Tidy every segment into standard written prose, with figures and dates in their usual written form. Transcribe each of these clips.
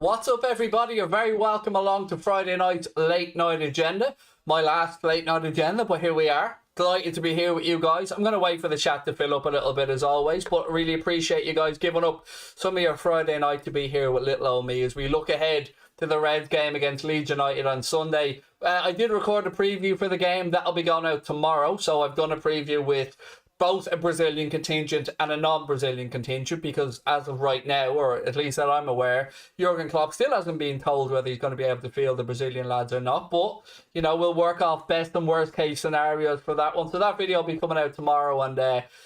What's up, everybody? You're very welcome along to Friday night's late night agenda. My last late night agenda, but here we are. Delighted to be here with you guys. I'm going to wait for the chat to fill up a little bit as always, but really appreciate you guys giving up some of your Friday night to be here with little old me as we look ahead to the Reds game against Leeds United on Sunday. I did record a preview for the game. That'll be going out tomorrow, so I've done a preview with both a Brazilian contingent and a non-Brazilian contingent because as of right now, or at least that I'm aware, Jurgen Klopp still hasn't been told whether he's going to be able to field the Brazilian lads or not. But, you know, we'll work off best and worst case scenarios for that one. So that video will be coming out tomorrow. And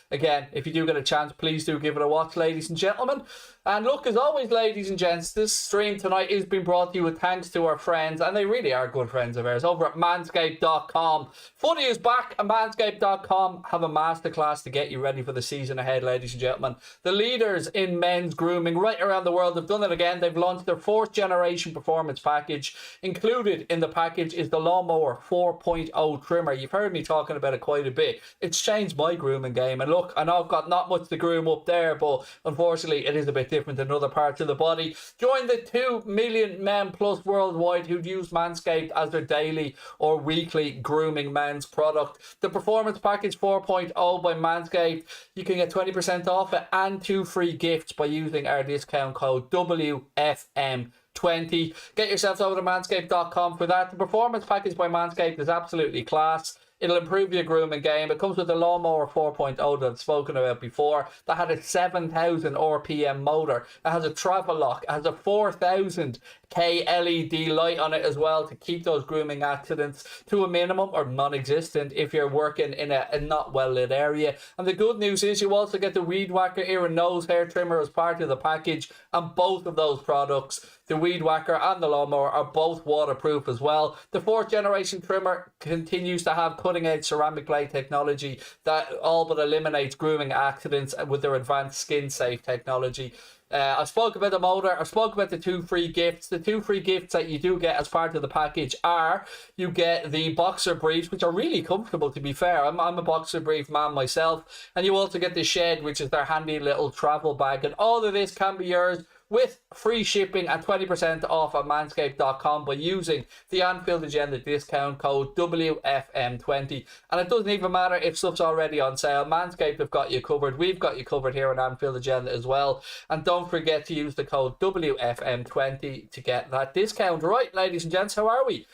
again, if you do get a chance, please do give it a watch, ladies and gentlemen. And look, as always, ladies and gents, this stream tonight is being brought to you with thanks to our friends, and they really are good friends of ours, over at manscaped.com. Footy is back, and manscaped.com have a masterclass to get you ready for the season ahead, ladies and gentlemen. The leaders in men's grooming right around the world have done it again. They've launched their 4th generation performance package. Included in the package is the Lawnmower 4.0 trimmer. You've heard me talking about it quite a bit. It's changed my grooming game. And look, I know I've got not much to groom up there, but unfortunately it is a bit different in other parts of the body. Join the 2 million men plus worldwide who use Manscaped as their daily or weekly grooming men's product. The Performance Package 4.0 by Manscaped, you can get 20% off it and 2 free gifts by using our discount code WFM20. Get yourselves over to manscaped.com for that. The Performance Package by Manscaped is absolutely class. It'll improve your grooming game. It comes with the Lawnmower 4.0 that I've spoken about before. That had a 7,000 RPM motor. It has a travel lock. It has a 4,000 K LED light on it as well to keep those grooming accidents to a minimum or non-existent if you're working in a not well lit area. And the good news is you also get the Weed Whacker ear and nose hair trimmer as part of the package, and both of those products, the Weed Whacker and the Lawnmower, are both waterproof as well. The 4th generation trimmer continues to have cutting edge ceramic blade technology that all but eliminates grooming accidents with their advanced skin safe technology. I spoke about the motor. I spoke about the 2 free gifts. The 2 free gifts that you do get as part of the package are, you get the boxer briefs, which are really comfortable, to be fair. I'm a boxer brief man myself. And you also get the shed, which is their handy little travel bag. And all of this can be yours with free shipping and 20% off at manscaped.com by using the Anfield Agenda discount code WFM20. And it doesn't even matter if stuff's already on sale. Manscaped have got you covered. We've got you covered here on Anfield Agenda as well. And don't forget to use the code WFM20 to get that discount. Right, ladies and gents, how are we?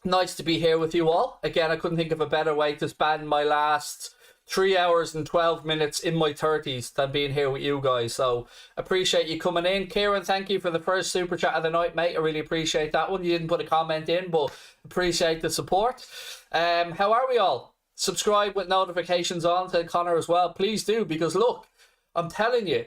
Nice to be here with you all. Again, I couldn't think of a better way to spend my last 3 hours and 12 minutes in my 30s than being here with you guys. So appreciate you coming in. Kieran, thank you for the first super chat of the night, mate. I really appreciate that one. You didn't put a comment in, but appreciate the support. How are we all? Subscribe with notifications on to Connor as well. Please do, because look, I'm telling you,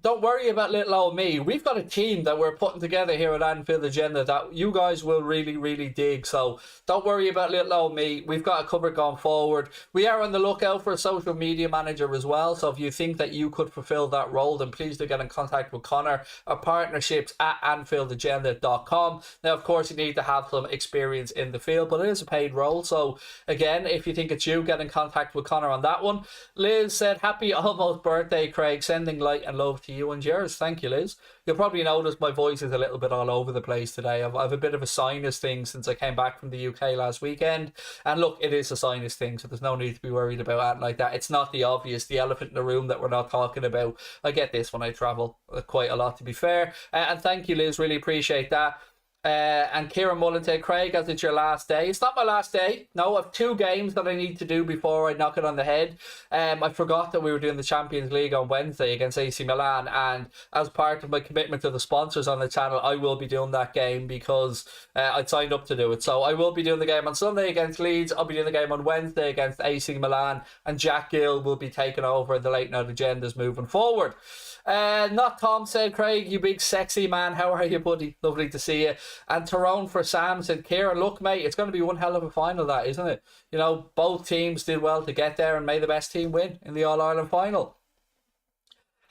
don't worry about little old me. We've got a team that we're putting together here at Anfield Agenda that you guys will really, really dig. So don't worry about little old me. We've got a cover going forward. We are on the lookout for a social media manager as well. So if you think that you could fulfill that role, then please do get in contact with Connor. Our partnerships at AnfieldAgenda.com. Now, of course, you need to have some experience in the field, but it is a paid role. So again, if you think it's you, get in contact with Connor on that one. Liz said, happy almost birthday, Craig. Sending light and love to you and yours. Thank you, Liz. You'll probably notice my voice is a little bit all over the place today. I've a bit of a sinus thing since I came back from the UK last weekend. And look, it is a sinus thing, so there's no need to be worried about that like that. It's not the obvious, the elephant in the room that we're not talking about. I get this when I travel quite a lot, to be fair. And thank you, Liz. Really appreciate that. And Kieran Mullen said, Craig, as it's your last day. It's not my last day. No, I have 2 games that I need to do before I knock it on the head. I forgot that we were doing the Champions League on Wednesday against AC Milan, and as part of my commitment to the sponsors on the channel, I will be doing that game because I signed up to do it. So I will be doing the game on Sunday against Leeds. I'll be doing the game on Wednesday against AC Milan, and Jack Gill will be taking over the late night agendas moving forward. Not Tom said, Craig, you big sexy man. How are you, buddy? Lovely to see you. And Tyrone for Sam said, Kieran, look, mate, it's going to be one hell of a final, that, isn't it? You know, both teams did well to get there, and may the best team win in the All-Ireland final.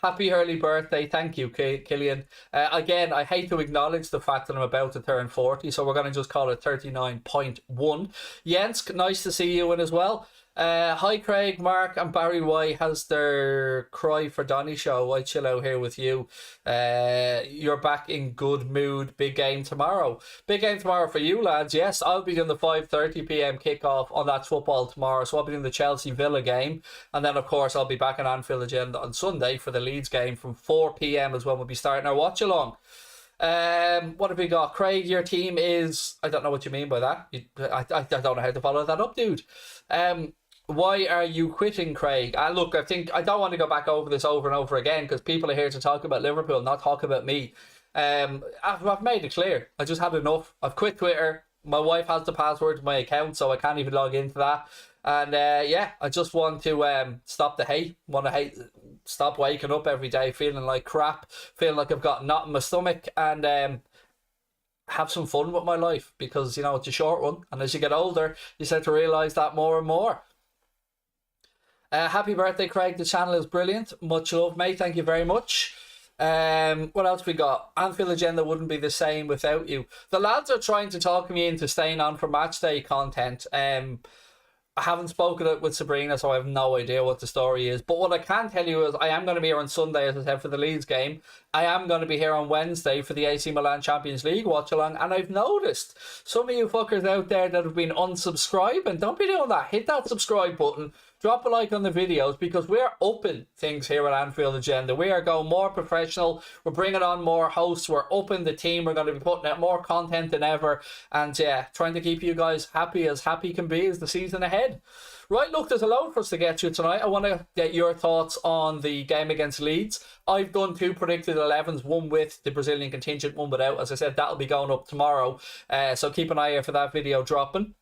Happy early birthday. Thank you, Killian. Again, I hate to acknowledge the fact that I'm about to turn 40, so we're going to just call it 39.1. Jens, nice to see you in as well. Hi Craig, Mark and Barry White has their Cry for Donny show. I chill out here with you. You're back in good mood. Big game tomorrow. Big game tomorrow for you lads. Yes, I'll be doing the 5:30 p.m. kickoff on that football tomorrow. So I'll be doing the Chelsea Villa game. And then of course I'll be back in Anfield agenda on Sunday for the Leeds game from 4 p.m. as well. We'll be starting our watch along. What have we got? Craig, your team is... I don't know what you mean by that. I don't know how to follow that up, dude. Why are you quitting, Craig? Look, I don't want to go back over this over and over again because people are here to talk about Liverpool, not talk about me. I've made it clear. I just had enough. I've quit Twitter. My wife has the password to my account, so I can't even log into that. And yeah, I just want to stop the hate. Stop waking up every day feeling like crap, feeling like I've got a knot in my stomach, and have some fun with my life because, you know, it's a short one. And as you get older, you start to realise that more and more. Happy birthday, Craig. The channel is brilliant. Much love, mate. Thank you very much. What else we got? Anfield agenda wouldn't be the same without you. The lads are trying to talk me into staying on for match day content. I haven't spoken it with Sabrina, so I have no idea what the story is. But what I can tell you is I am going to be here on Sunday, as I said, for the Leeds game. I am going to be here on Wednesday for the AC Milan Champions League watch-along. And I've noticed some of you fuckers out there that have been unsubscribing. Don't be doing that. Hit that subscribe button. Drop a like on the videos because we're upping things here at Anfield Agenda. We are going more professional. We're bringing on more hosts. We're upping the team. We're going to be putting out more content than ever. And yeah, trying to keep you guys happy as happy can be as the season ahead. Right, look, there's a load for us to get to tonight. I want to get your thoughts on the game against Leeds. I've done 2 predicted 11s, one with the Brazilian contingent, one without. As I said, that'll be going up tomorrow. So keep an eye out for that video dropping.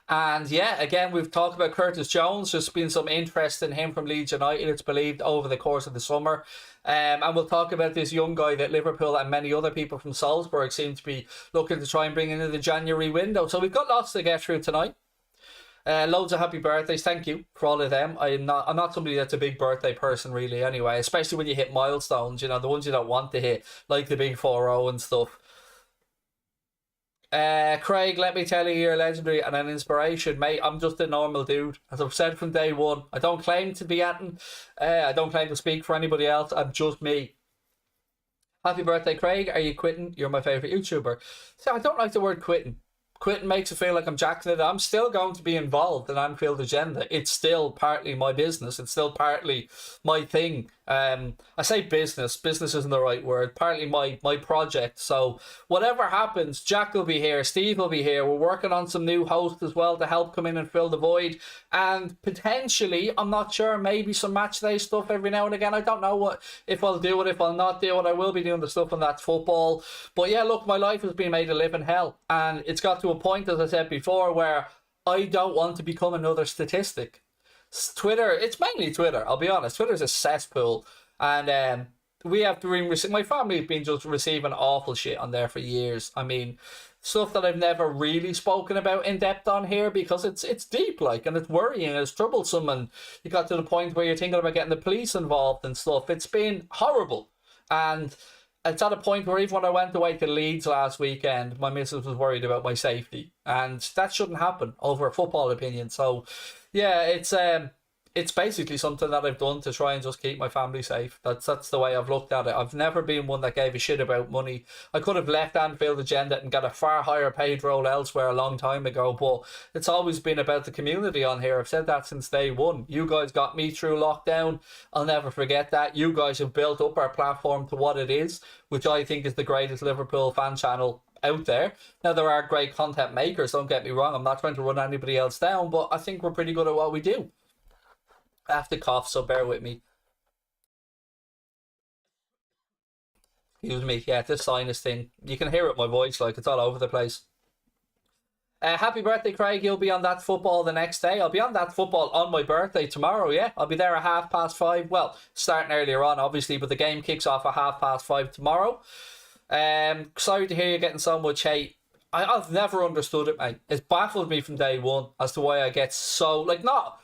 And yeah, again, we've talked about Curtis Jones. There's been some interest in him from Leeds United, it's believed, over the course of the summer. And we'll talk about this young guy that Liverpool and many other people from Salzburg seem to be looking to try and bring into the January window. So we've got lots to get through tonight. Loads of happy birthdays. Thank you for all of them. I'm not somebody that's a big birthday person really anyway, especially when you hit milestones, you know, the ones you don't want to hit, like the big 4-0 and stuff. Craig, let me tell you, you're legendary and an inspiration, mate. I'm just a normal dude, as I've said from day one. I don't claim to be Anton. I don't claim to speak for anybody else. I'm just me. Happy birthday, Craig. Are you quitting? You're my favourite YouTuber. So I don't like the word quitting. Quitting makes it feel like I'm jacking it. I'm still going to be involved in Anfield Agenda. It's still partly my business. It's still partly my thing. I say business. Business isn't the right word. Partly my project. So whatever happens, Jack will be here. Steve will be here. We're working on some new hosts as well to help come in and fill the void. And potentially, I'm not sure, maybe some match day stuff every now and again. I don't know if I'll do it, if I'll not do it. I will be doing the stuff on That's Football. But yeah, look, my life has been made a living hell. And it's got to a point, as I said before, where I don't want to become another statistic. Twitter, it's mainly Twitter, I'll be honest. Twitter's a cesspool, and we have been my family have been just receiving awful shit on there for years. I mean, stuff that I've never really spoken about in depth on here because it's deep, like, and it's worrying and it's troublesome, and you got to the point where you're thinking about getting the police involved and stuff. It's been horrible, and it's at a point where even when I went away to Leeds last weekend, my missus was worried about my safety, and that shouldn't happen over a football opinion. So yeah, it's basically something that I've done to try and just keep my family safe. That's the way I've looked at it. I've never been one that gave a shit about money. I could have left Anfield Agenda and got a far higher paid role elsewhere a long time ago, but it's always been about the community on here. I've said that since day one. You guys got me through lockdown. I'll never forget that. You guys have built up our platform to what it is, which I think is the greatest Liverpool fan channel out there. Now, there are great content makers, don't get me wrong. I'm not trying to run anybody else down, but I think we're pretty good at what we do. I have to cough, so bear with me. Excuse me. Yeah, this sinus thing. You can hear it in my voice, like, it's all over the place. Happy birthday, Craig. You'll be on That Football the next day. I'll be on That Football on my birthday tomorrow, yeah. I'll be there at 5:30. Well, starting earlier on, obviously, but the game kicks off at 5:30 tomorrow. Sorry to hear you're getting so much hate. I've never understood it, mate. It's baffled me from day one as to why I get so, like, not...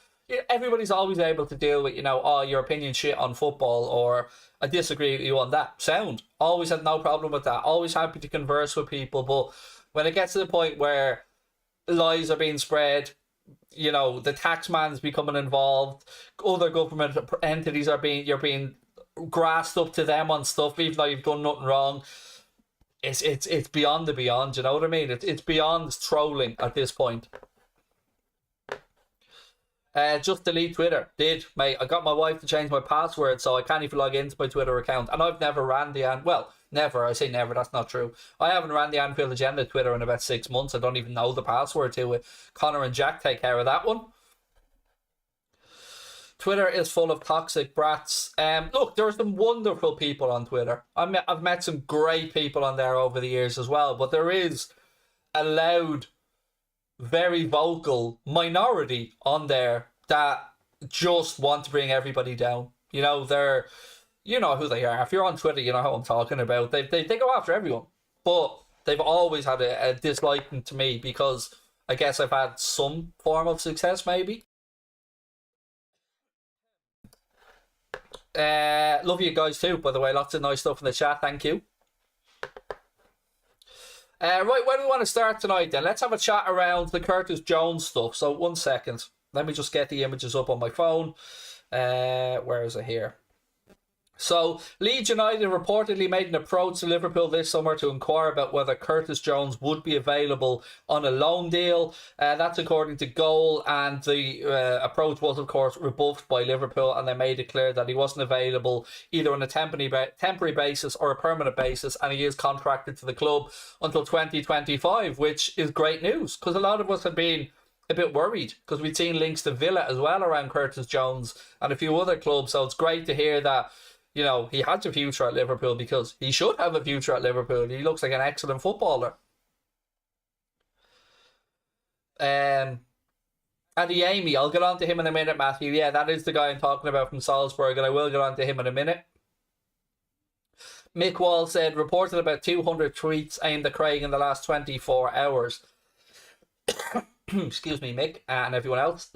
Everybody's always able to deal with, you know, oh, your opinion shit on football, or I disagree with you on that. Sound. Always had no problem with that. Always happy to converse with people. But when it gets to the point where lies are being spread, the tax man's becoming involved. Other government entities you're being grassed up to them on stuff, even though you've done nothing wrong. It's beyond the beyond. You know what I mean? It's beyond trolling at this point. Just delete Twitter. Did, mate. I got my wife to change my password, so I can't even log into my Twitter account. And I've never ran never. I say never. That's not true. I haven't ran the Anfield Agenda Twitter in about 6 months. I don't even know the password to it. Connor and Jack take care of that one. Twitter is full of toxic brats. Look, there are some wonderful people on Twitter. I've met some great people on there over the years as well. But there is a loud, very vocal minority on there that just want to bring everybody down. You know who they are. If you're on Twitter, you know how I'm talking about. They go after everyone, but they've always had a disliking to me because I guess I've had some form of success, maybe. Love you guys too, by the way. Lots of nice stuff in the chat. Thank you. Right, where do we want to start tonight then? Let's have a chat around the Curtis Jones stuff. So 1 second. Let me just get the images up on my phone. Where is it here? So, Leeds United reportedly made an approach to Liverpool this summer to inquire about whether Curtis Jones would be available on a loan deal. That's according to Goal, and the approach was, of course, rebuffed by Liverpool, and they made it clear that he wasn't available either on a temporary basis or a permanent basis, and he is contracted to the club until 2025, which is great news, because a lot of us had been a bit worried, because we'd seen links to Villa as well around Curtis Jones and a few other clubs, so it's great to hear that he has a future at Liverpool, because he should have a future at Liverpool. He looks like an excellent footballer. Adeyemi, I'll get on to him in a minute, Matthew. Yeah, that is the guy I'm talking about from Salzburg, and I will get on to him in a minute. Mick Wall said, reported about 200 tweets aimed at Craig in the last 24 hours. Excuse me, Mick, and everyone else.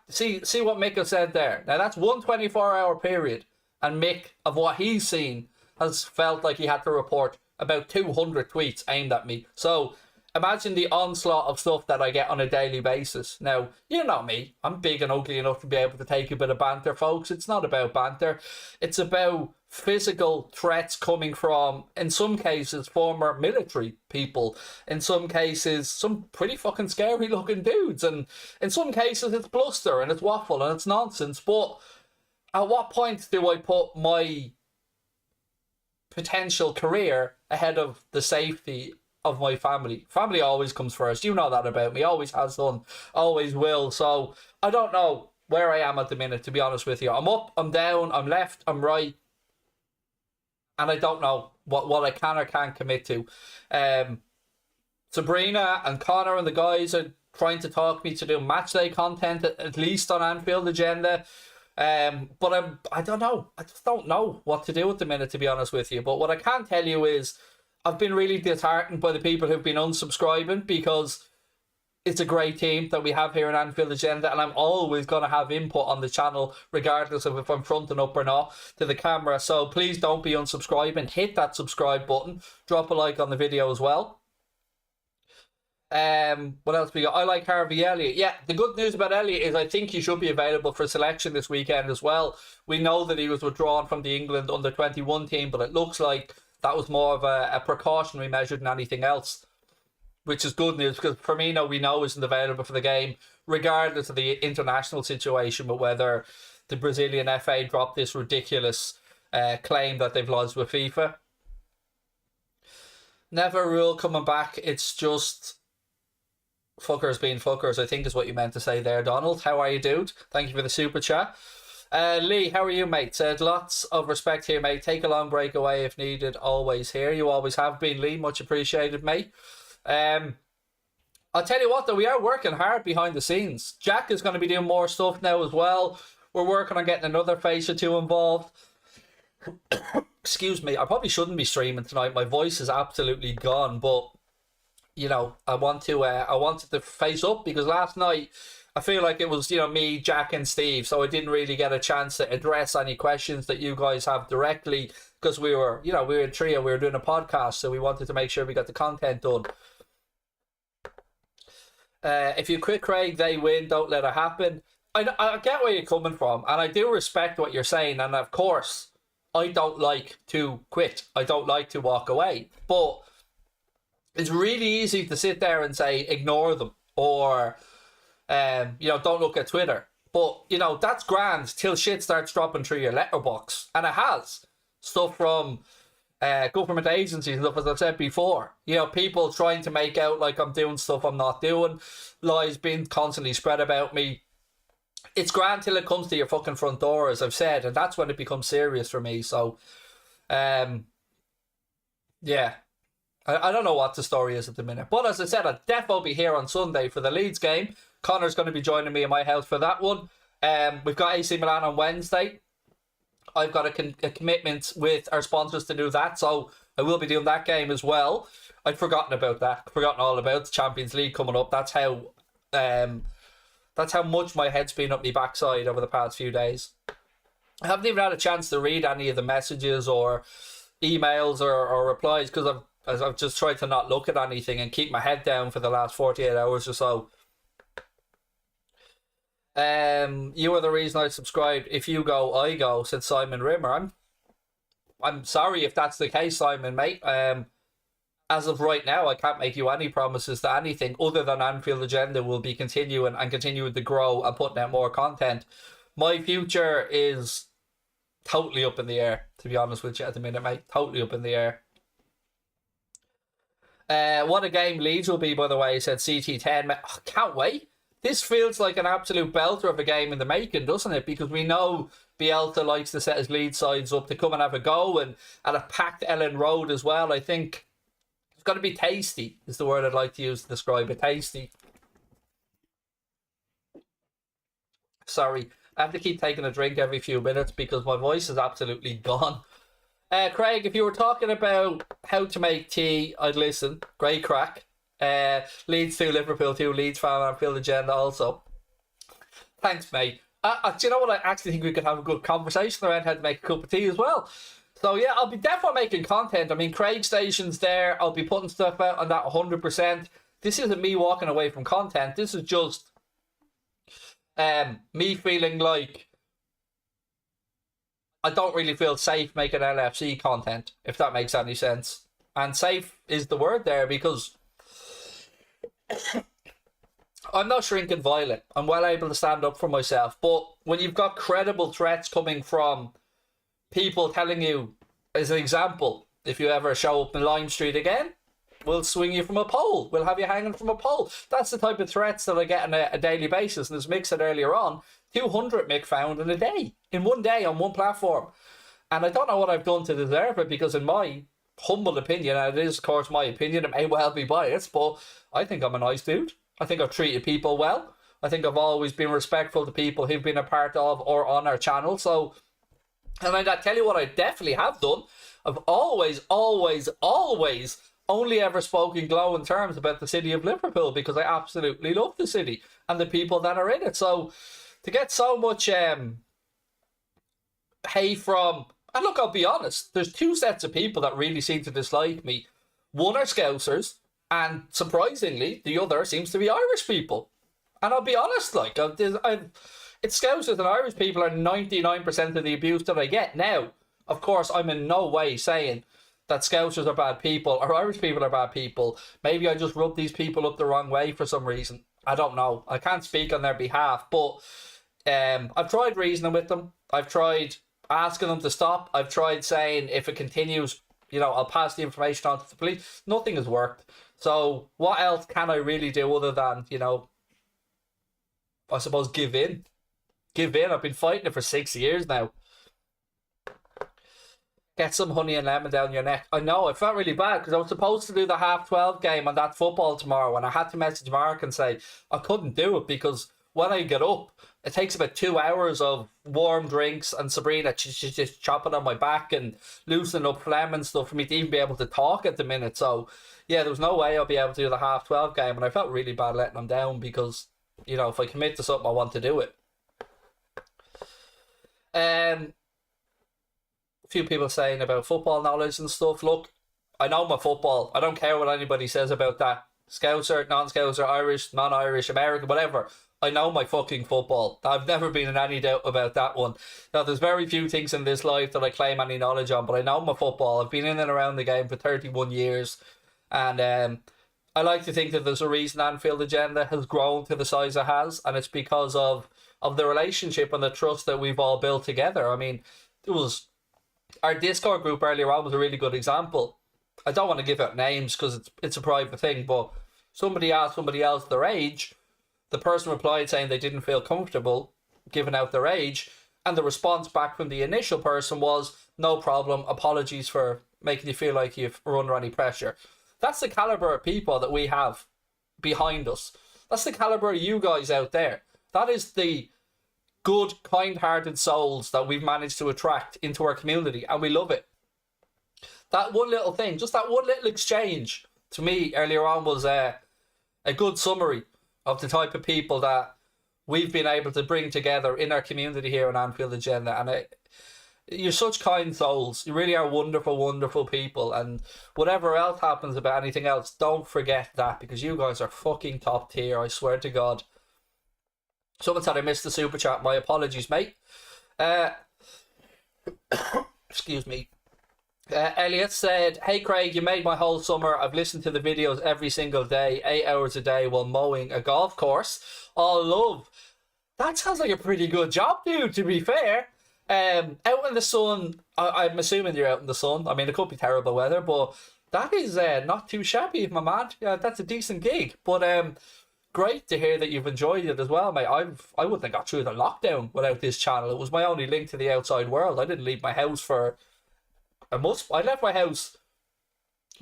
See what Mick has said there. Now, that's 1 24-hour period. And Mick, of what he's seen, has felt like he had to report about 200 tweets aimed at me. So imagine the onslaught of stuff that I get on a daily basis. Now, you know me. I'm big and ugly enough to be able to take a bit of banter, folks. It's not about banter. It's about physical threats coming from, in some cases, former military people. In some cases, some pretty fucking scary looking dudes. And in some cases, it's bluster and it's waffle and it's nonsense. But at what point do I put my potential career ahead of the safety of my family? Family always comes first. You know that about me. Always has done. Always will. So I don't know where I am at the minute, to be honest with you. I'm up, I'm down, I'm left, I'm right. And I don't know what I can or can't commit to. Sabrina and Connor and the guys are trying to talk me to do matchday content, at least on Anfield Agenda. But I don't know. I just don't know what to do at the minute, to be honest with you. But what I can tell you is I've been really disheartened by the people who've been unsubscribing, because it's a great team that we have here in Anfield Agenda, and I'm always going to have input on the channel regardless of if I'm fronting up or not to the camera. So please don't be unsubscribing. Hit that subscribe button. Drop a like on the video as well. What else we got? I like Harvey Elliott. Yeah, the good news about Elliott is I think he should be available for selection this weekend as well. We know that he was withdrawn from the England under-21 team, but it looks like that was more of a precautionary measure than anything else, which is good news, because Firmino, we know, isn't available for the game, regardless of the international situation, but whether the Brazilian FA dropped this ridiculous claim that they've lodged with FIFA. Never rule coming back. It's just fuckers being fuckers, I think is what you meant to say there, Donald. How are you, dude? Thank you for the super chat. Lee, how are you, mate? Said, lots of respect here, mate. Take a long break away if needed. Always here. You always have been, Lee. Much appreciated, mate. I'll tell you what, though, we are working hard behind the scenes. Jack is going to be doing more stuff now as well. We're working on getting another face or two involved. Excuse me. I probably shouldn't be streaming tonight. My voice is absolutely gone, but you know, I wanted to face up, because last night I feel like it was, me, Jack and Steve, so I didn't really get a chance to address any questions that you guys have directly, because we were a trio, we were doing a podcast, so we wanted to make sure we got the content done. If you quit Craig, they win. Don't let it happen. I get where you're coming from, and I do respect what you're saying. And of course, I don't like to quit. I don't like to walk away. But it's really easy to sit there and say ignore them, or don't look at Twitter. But that's grand till shit starts dropping through your letterbox, and it has stuff from government agencies, stuff as I said before. People trying to make out like I'm doing stuff I'm not doing, lies being constantly spread about me. It's grand till it comes to your fucking front door, as I've said, and that's when it becomes serious for me. So, yeah. I don't know what the story is at the minute. But as I said, I'll definitely be here on Sunday for the Leeds game. Connor's going to be joining me in my house for that one. We've got AC Milan on Wednesday. I've got a commitment with our sponsors to do that, so I will be doing that game as well. I'd forgotten about that. Forgotten all about the Champions League coming up. That's how much my head's been up my backside over the past few days. I haven't even had a chance to read any of the messages or emails or replies because I've just tried to not look at anything and keep my head down for the last 48 hours or so. You are the reason I subscribed. If you go, I go, said Simon Rimmer. I'm sorry if that's the case, Simon, mate. As of right now, I can't make you any promises to anything other than Anfield Agenda will be continuing to grow and putting out more content. My future is totally up in the air, to be honest with you at the minute, mate. Totally up in the air. What a game Leeds will be, by the way, said CT10. Oh, can't wait. This feels like an absolute belter of a game in the making, doesn't it? Because we know Bielsa likes to set his Leeds sides up to come and have a go, and at a packed Ellen Road as well. I think it's got to be tasty, is the word I'd like to use to describe it. Tasty. Sorry, I have to keep taking a drink every few minutes because my voice is absolutely gone. Craig, if you were talking about how to make tea, I'd listen. Great crack. Leeds 2, Liverpool 2, Leeds fan, Anfield Agenda also. Thanks, mate. Do you know what? I actually think we could have a good conversation around how to make a cup of tea as well. So yeah, I'll be definitely making content. I mean, Craig Station's there. I'll be putting stuff out on that 100%. This isn't me walking away from content. This is just me feeling like I don't really feel safe making LFC content, if that makes any sense. And safe is the word there because I'm not shrinking violet. I'm well able to stand up for myself. But when you've got credible threats coming from people telling you, as an example, if you ever show up in Lime Street again, we'll swing you from a pole. We'll have you hanging from a pole. That's the type of threats that I get on a daily basis. And as Mick said earlier on, 200 Mick found in a day. In one day on one platform. And I don't know what I've done to deserve it because in my humble opinion, and it is of course my opinion, it may well be biased, but I think I'm a nice dude. I think I've treated people well. I think I've always been respectful to people who've been a part of or on our channel. So, and I tell you what I definitely have done. I've always only ever spoken glowing terms about the city of Liverpool because I absolutely love the city and the people that are in it. So to get so much hate from, and look, I'll be honest, there's two sets of people that really seem to dislike me. One are Scousers, and surprisingly, the other seems to be Irish people. And I'll be honest, like, it's Scousers and Irish people are 99% of the abuse that I get. Now, of course, I'm in no way saying that Scousers are bad people or Irish people are bad people. Maybe I just rub these people up the wrong way for some reason. I don't know. I can't speak on their behalf, but I've tried reasoning with them. I've tried asking them to stop. I've tried saying if it continues, I'll pass the information on to the police. Nothing has worked. So what else can I really do other than, I suppose give in? Give in. I've been fighting it for 6 years now. Get some honey and lemon down your neck. I know, I felt really bad because I was supposed to do the 12:30 game on that football tomorrow and I had to message Mark and say I couldn't do it because when I get up, it takes about 2 hours of warm drinks and Sabrina just chopping on my back and loosening up phlegm and stuff for me to even be able to talk at the minute. So, yeah, there was no way I'll be able to do the 12:30 game and I felt really bad letting them down because, if I commit to something, I want to do it. A few people saying about football knowledge and stuff. Look, I know my football. I don't care what anybody says about that. Scouser, non-Scouser, Irish, non-Irish, American, whatever. I know my fucking football. I've never been in any doubt about that one. Now, there's very few things in this life that I claim any knowledge on, but I know my football. I've been in and around the game for 31 years, and I like to think that there's a reason Anfield Agenda has grown to the size it has, and it's because of the relationship and the trust that we've all built together. I mean, it was our Discord group earlier on was a really good example. I don't want to give out names because it's a private thing, but somebody asked somebody else their age. The person replied saying they didn't feel comfortable giving out their age, and the response back from the initial person was, no problem, apologies for making you feel like you've run under any pressure. That's the caliber of people that we have behind us. That's the caliber of you guys out there. That is the good, kind-hearted souls that we've managed to attract into our community, and we love it. That one little thing, just that one little exchange, to me, earlier on was a good summary of the type of people that we've been able to bring together in our community here on Anfield Agenda. And you're such kind souls. You really are wonderful, wonderful people. And whatever else happens about anything else, don't forget that, because you guys are fucking top tier, I swear to God. Someone said I missed the super chat. My apologies, mate. Excuse me. Elliot said, hey Craig, you made my whole summer. I've listened to the videos every single day, 8 hours a day while mowing a golf course. All love. That sounds like a pretty good job, dude, to be fair. Out in the sun, I'm assuming you're out in the sun. I mean, it could be terrible weather, but that is not too shabby, my man. Yeah, that's a decent gig. But great to hear that you've enjoyed it as well, mate. I wouldn't have got through the lockdown without this channel. It was my only link to the outside world. I didn't leave my house for a month. I left my house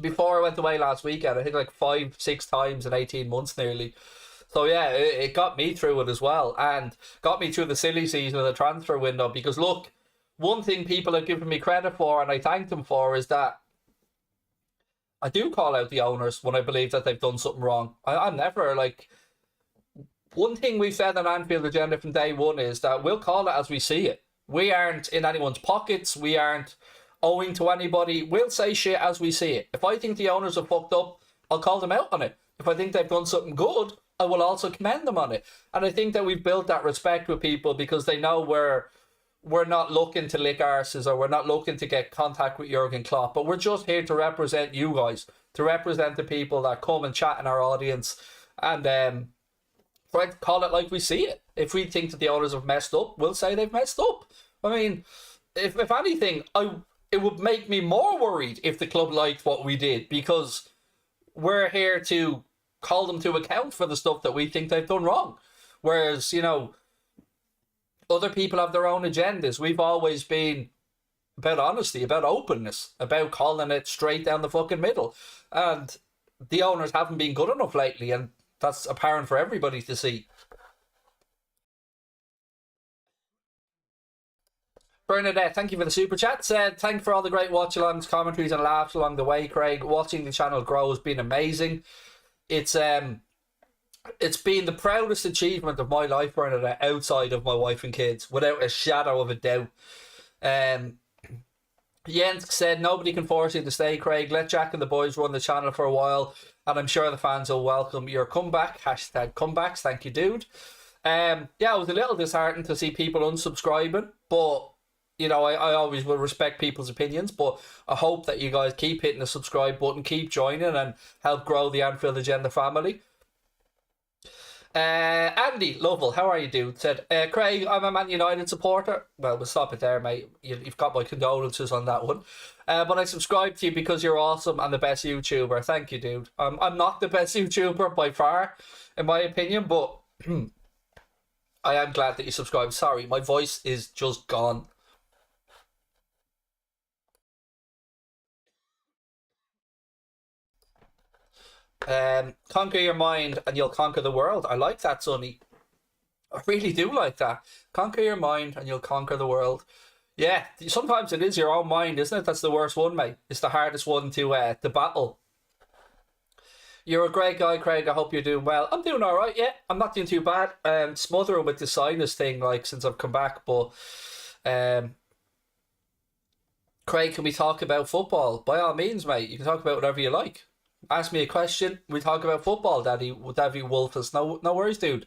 before I went away last weekend, I think like 5-6 times in 18 months nearly. So yeah, it got me through it as well, and got me through the silly season of the transfer window. Because look, one thing people have given me credit for, and I thank them for, is that I do call out the owners when I believe that they've done something wrong. I'm never like... One thing we've said on Anfield Agenda from day one is that we'll call it as we see it. We aren't in anyone's pockets. We aren't owing to anybody. We'll say shit as we see it. If I think the owners are fucked up, I'll call them out on it. If I think they've done something good, I will also commend them on it. And I think that we've built that respect with people because they know we're not looking to lick arses, or we're not looking to get contact with Jurgen Klopp, but we're just here to represent you guys, to represent the people that come and chat in our audience, and try to call it like we see it. If we think that the owners have messed up, we'll say they've messed up. I mean, if anything, it would make me more worried if the club liked what we did, because we're here to call them to account for the stuff that we think they've done wrong. Whereas, you know, other people have their own agendas. We've always been about honesty, about openness, about calling it straight down the fucking middle. And the owners haven't been good enough lately, and that's apparent for everybody to see. Bernadette, thank you for the super chat. Said, thank you for all the great watch-alongs, commentaries and laughs along the way, Craig. Watching the channel grow has been amazing. It's been the proudest achievement of my life, Bernadette, outside of my wife and kids, without a shadow of a doubt. Jens said, nobody can force you to stay, Craig. Let Jack and the boys run the channel for a while, and I'm sure the fans will welcome your comeback. Hashtag comebacks. Thank you, dude. Yeah, I was a little disheartened to see people unsubscribing, but you know, I always will respect people's opinions, but I hope that you guys keep hitting the subscribe button, keep joining, and help grow the Anfield Agenda family. Andy Lovell, how are you, dude? Said, Craig, I'm a Man United supporter. Well, we'll stop it there, mate. You've got my condolences on that one. But I subscribe to you because you're awesome and the best YouTuber. Thank you, dude. I'm not the best YouTuber by far, in my opinion, but I am glad that you subscribed. Sorry, my voice is just gone. Conquer your mind and you'll conquer the world. I like that, Sonny. I really do like that. Conquer your mind and you'll conquer the world. Yeah, sometimes it is your own mind, isn't it? That's the worst one, mate. It's the hardest one to battle. You're a great guy, Craig. I hope you're doing well. I'm doing all right, yeah. I'm not doing too bad. Smothering with the sinus thing, like, since I've come back. But, Craig, can we talk about football? By all means, mate. You can talk about whatever you like. Ask me a question. We talk about football, Daddy Wolfus. No worries, dude.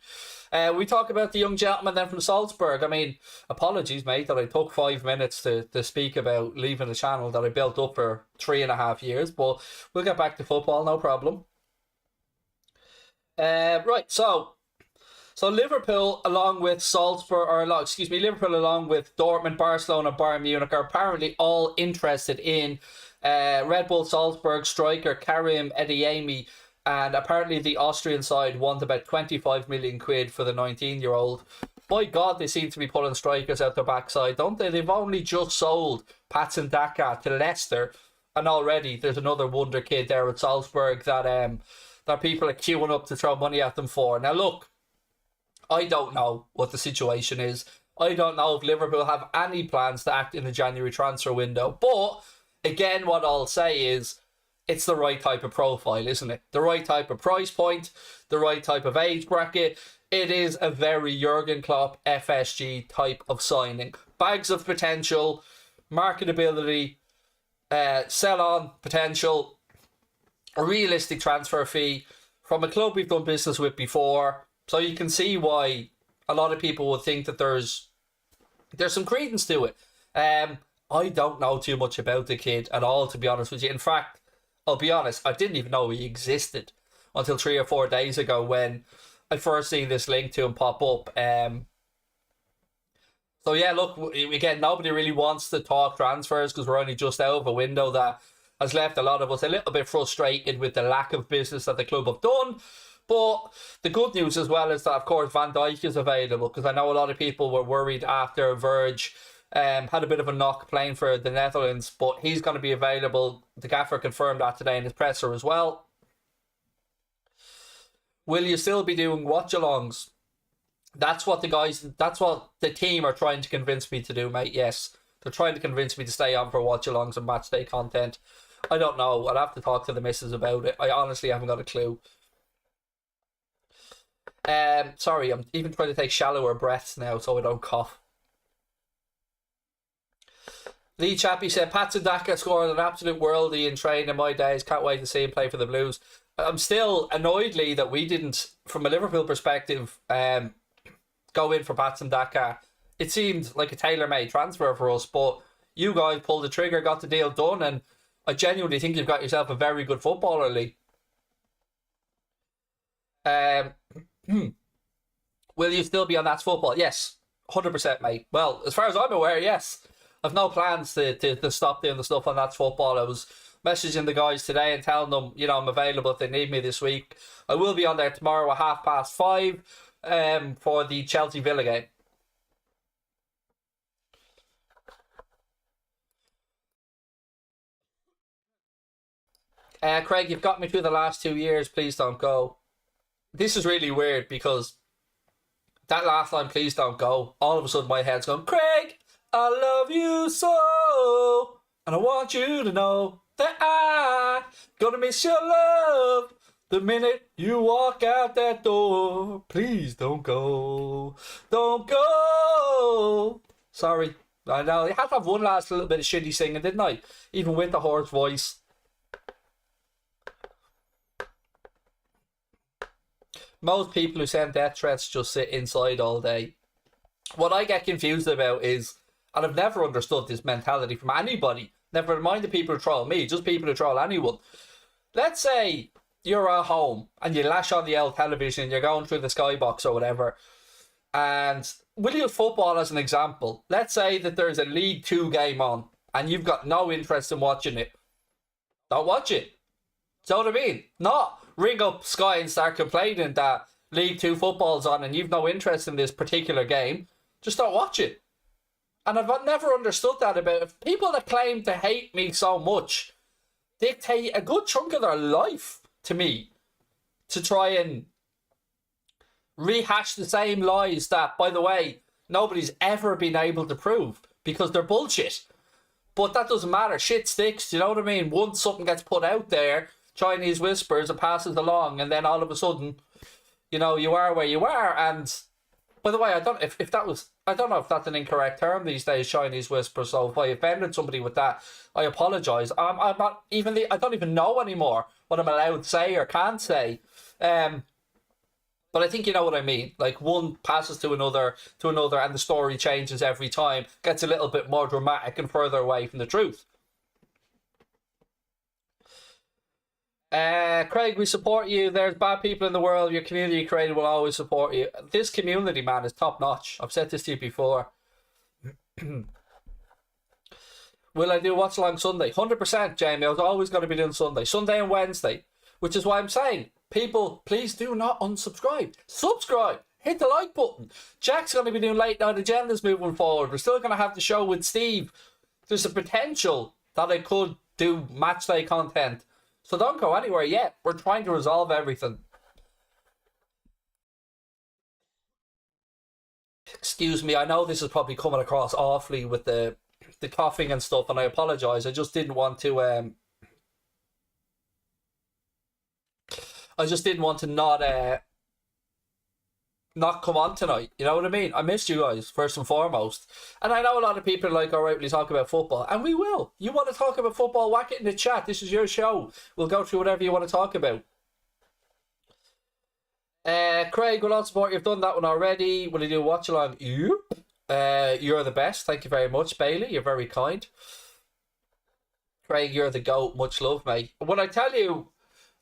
We talk about the young gentleman then from Salzburg. I mean, apologies, mate, that I took 5 minutes to speak about leaving the channel that I built up for 3.5 years, but we'll get back to football, no problem. Right, so Liverpool along with Liverpool along with Dortmund, Barcelona, Bayern Munich are apparently all interested in Red Bull Salzburg striker Karim Adeyemi, and apparently the Austrian side want about 25 million quid for the 19-year-old. By God, they seem to be pulling strikers out their backside, don't they? They've only just sold Patson Daka to Leicester, and already there's another wonder kid there at Salzburg that people are queuing up to throw money at them for. Now look, I don't know what the situation is. I don't know if Liverpool have any plans to act in the January transfer window. But, again, what I'll say is it's the right type of profile, isn't it? The right type of price point, the right type of age bracket. It is a very Jurgen Klopp FSG type of signing. Bags of potential, marketability, sell-on potential, a realistic transfer fee from a club we've done business with before. So you can see why a lot of people would think that there's some credence to it. I don't know too much about the kid at all, to be honest with you. In fact, I'll be honest, I didn't even know he existed until 3 or 4 days ago when I first seen this link to him pop up. So yeah, look, again, nobody really wants to talk transfers because we're only just out of a window that has left a lot of us a little bit frustrated with the lack of business that the club have done. But the good news as well is that, of course, Van Dijk is available, because I know a lot of people were worried after Verge had a bit of a knock playing for the Netherlands, but he's going to be available. The gaffer confirmed that today in his presser as well. Will you still be doing watch-alongs? That's what the team are trying to convince me to do, mate. Yes, they're trying to convince me to stay on for watch-alongs and match-day content. I don't know. I'll have to talk to the missus about it. I honestly haven't got a clue. Sorry, I'm even trying to take shallower breaths now so I don't cough. Lee Chappie said, Patson Daka scored an absolute worldie in training in my days. Can't wait to see him play for the Blues. I'm still annoyed, Lee, that we didn't, from a Liverpool perspective, go in for Patson Daka. It seemed like a tailor-made transfer for us, but you guys pulled the trigger, got the deal done, and I genuinely think you've got yourself a very good footballer, Lee. Will you still be on That's Football? Yes, 100%, mate. Well, as far as I'm aware, yes. I've no plans to stop doing the stuff on That's Football. I was messaging the guys today and telling them, you know, I'm available if they need me this week. I will be on there tomorrow at 5:30 for the Chelsea Villa game. Craig, you've got me through the last 2 years. Please don't go. This is really weird because that last line, please don't go, all of a sudden my head's going, Craig, I love you so, and I want you to know that I gonna miss your love the minute you walk out that door. Please don't go. Don't go. Sorry. I know. I had to have one last little bit of shitty singing, didn't I? Even with the hoarse voice. Most people who send death threats just sit inside all day. What I get confused about is, and I've never understood this mentality from anybody, never mind the people who troll me, just people who troll anyone. Let's say you're at home and you lash on the old television and you're going through the skybox or whatever, and we'll use football as an example. Let's say that there's a League 2 game on and you've got no interest in watching it. Don't watch it. Do you know what I mean? Not ring up Sky and start complaining that League 2 football's on and you've no interest in this particular game. Just don't watch it. And I've never understood that about people that claim to hate me so much dictate a good chunk of their life to me to try and rehash the same lies that, by the way, nobody's ever been able to prove because they're bullshit. But that doesn't matter. Shit sticks, you know what I mean? Once something gets put out there, Chinese whispers, it passes along, and then all of a sudden, you know, you are where you are. And By the way, I don't know if that's an incorrect term these days, Chinese whisper. So if I offended somebody with that, I apologize. I'm not even I don't even know anymore what I'm allowed to say or can't say. But I think you know what I mean. Like, one passes to another, and the story changes every time, gets a little bit more dramatic and further away from the truth. Craig, we support you. There's bad people in the world. Your community you created will always support you. This community, man, is top notch. I've said this to you before. Will I do watch along Sunday? 100%, Jamie. I was always going to be doing Sunday and Wednesday, which is why I'm saying, people, please do not unsubscribe. Subscribe. Hit the like button. Jack's going to be doing late night agendas moving forward. We're still going to have the show with Steve. There's a potential that I could do match day content. So don't go anywhere yet. We're trying to resolve everything. Excuse me, I know this is probably coming across awfully with the coughing and stuff, and I apologise. I just didn't want to not come on tonight. You know what I mean? I missed you guys, first and foremost. And I know a lot of people are like, all right, we'll talk about football. And we will. You want to talk about football, whack it in the chat. This is your show. We'll go through whatever you want to talk about. Craig, will all support. You've done that one already. Will you do watch along? You? You're the best. Thank you very much, Bailey. You're very kind. Craig, you're the GOAT. Much love, mate. When I tell you,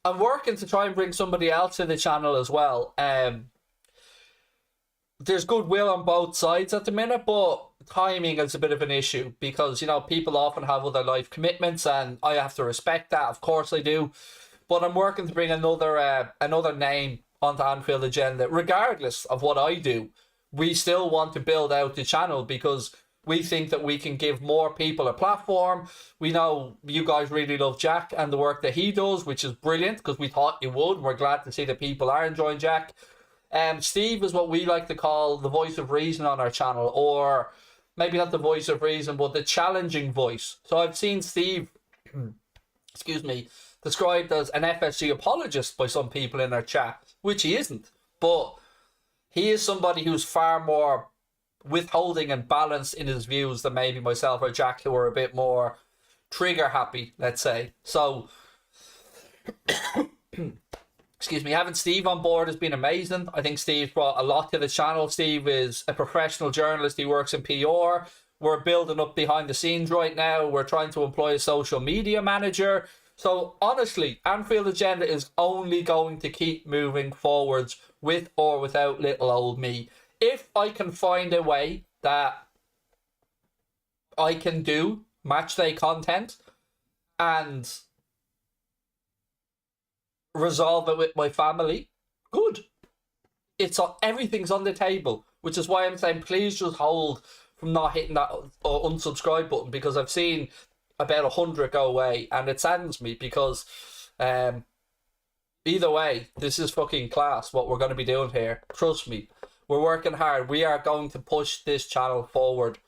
I'm working to try and bring somebody else to the channel as well. There's goodwill on both sides at the minute, but timing is a bit of an issue because, you know, people often have other life commitments and I have to respect that. Of course I do. But I'm working to bring another name onto Anfield agenda. Regardless of what I do, we still want to build out the channel because we think that we can give more people a platform. We know you guys really love Jack and the work that he does, which is brilliant because we thought you would. We're glad to see that people are enjoying Jack. Steve is what we like to call the voice of reason on our channel, or maybe not the voice of reason, but the challenging voice. So I've seen Steve, excuse me, described as an FSG apologist by some people in our chat, which he isn't. But he is somebody who's far more withholding and balanced in his views than maybe myself or Jack, who are a bit more trigger happy, let's say. So excuse me, having Steve on board has been amazing. I think Steve's brought a lot to the channel. Steve is a professional journalist. He works in PR. We're building up behind the scenes right now. We're trying to employ a social media manager. So honestly, Anfield Agenda is only going to keep moving forwards with or without little old me. If I can find a way that I can do matchday content and resolve it with my family, good. Everything's on the table, which is why I'm saying please just hold from not hitting that unsubscribe button, because I've seen about 100 go away and it saddens me because either way, this is fucking class what we're going to be doing here. Trust me, we're working hard. We are going to push this channel forward.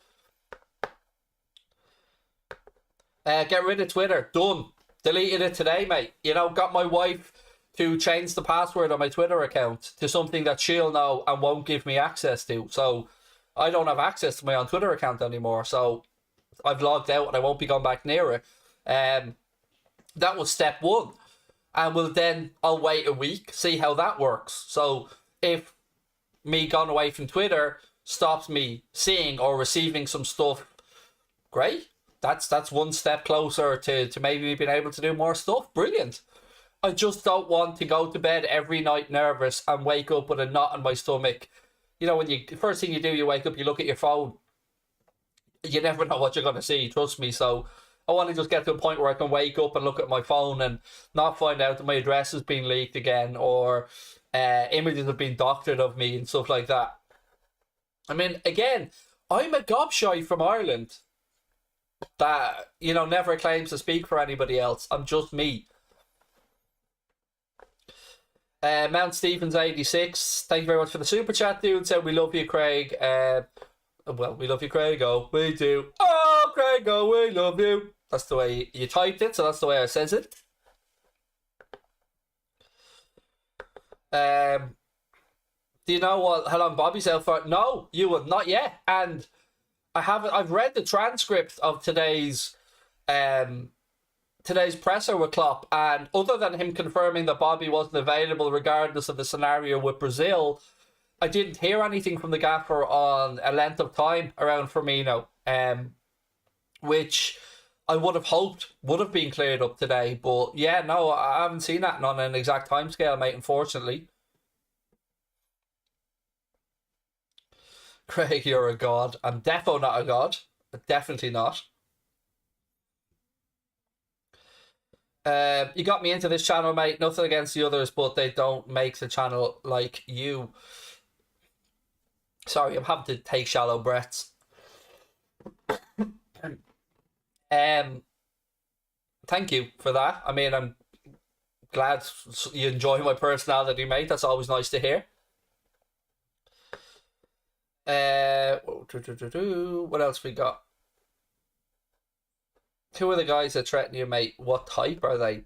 Get rid of Twitter. Done. Deleted it today, mate. You know, got my wife to change the password on my Twitter account to something that she'll know and won't give me access to. So I don't have access to my own Twitter account anymore. So I've logged out and I won't be going back near it. That was step one. And I'll wait a week, see how that works. So if me going away from Twitter stops me seeing or receiving some stuff, great. That's one step closer to maybe being able to do more stuff. Brilliant. I just don't want to go to bed every night nervous and wake up with a knot in my stomach. You know, when first thing you do, you wake up, you look at your phone. You never know what you're going to see, trust me. So I want to just get to a point where I can wake up and look at my phone and not find out that my address has been leaked again or images have been doctored of me and stuff like that. I mean, again, I'm a gobshite from Ireland that, you know, never claims to speak for anybody else. I'm just me. Mount Stevens 86, thank you very much for the super chat, dude. Said we love you, Craig. Well, we love you, Craig. Oh, we do. Oh, Craig, oh, we love you. That's the way you typed it, so that's the way I says it. Do you know how long Bobby's out for? No, you would not yet. And I've read the transcript of today's presser with Klopp, and other than him confirming that Bobby wasn't available regardless of the scenario with Brazil, I didn't hear anything from the gaffer on a length of time around Firmino, which I would have hoped would have been cleared up today. But yeah, no, I haven't seen that on an exact timescale, mate, unfortunately. Craig, you're a god. I'm defo not a god. Definitely not. You got me into this channel, mate. Nothing against the others, but they don't make the channel like you. Sorry, I'm having to take shallow breaths. Thank you for that. I mean, I'm glad you enjoy my personality, mate. That's always nice to hear. What else we got? Who are the guys that threaten you, mate? What type are they?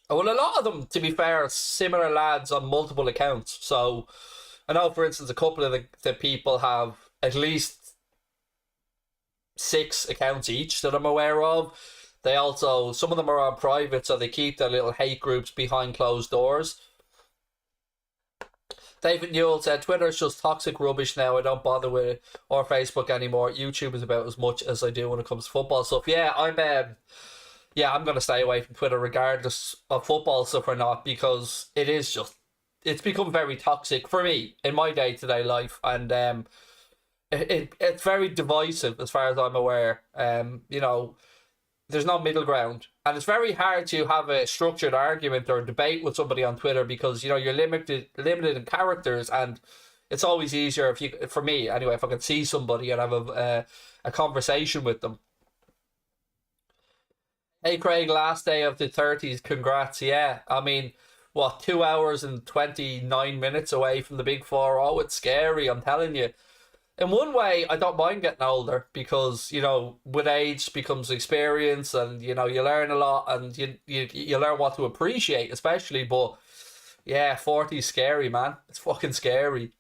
Well, a lot of them, to be fair, are similar lads on multiple accounts. So, I know, for instance, a couple of the people have at least 6 accounts each that I'm aware of. They also, some of them are on private, so they keep their little hate groups behind closed doors. David Newell said, Twitter's just toxic rubbish now. I don't bother with it, or Facebook anymore. YouTube is about as much as I do when it comes to football stuff. Yeah, I'm going to stay away from Twitter regardless of football stuff or not, because it's become very toxic for me in my day-to-day life, and it's very divisive as far as I'm aware. You know, there's no middle ground, and it's very hard to have a structured argument or debate with somebody on Twitter, because you know you're limited in characters, and it's always easier for me anyway, if I can see somebody and have a conversation with them. Hey Craig, last day of the 30s, congrats. Yeah, I mean, what, 2 hours and 29 minutes away from the big 4? Oh, it's scary, I'm telling you. In one way, I don't mind getting older, because, you know, with age becomes experience, and, you know, you learn a lot, and you learn what to appreciate, especially. But, yeah, 40 is scary, man. It's fucking scary.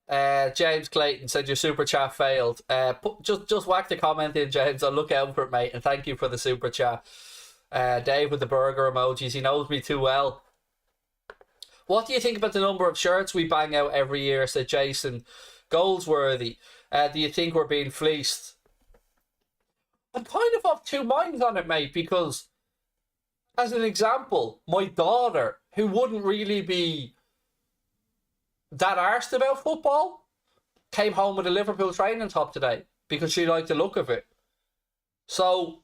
James Clayton said your super chat failed. Just whack the comment in, James. I'll look out for it, mate, and thank you for the super chat. Dave with the burger emojis. He knows me too well. What do you think about the number of shirts we bang out every year, said Jason Goldsworthy? Do you think we're being fleeced? I'm kind of of two minds on it, mate, because, as an example, my daughter, who wouldn't really be that arsed about football, came home with a Liverpool training top today because she liked the look of it. So,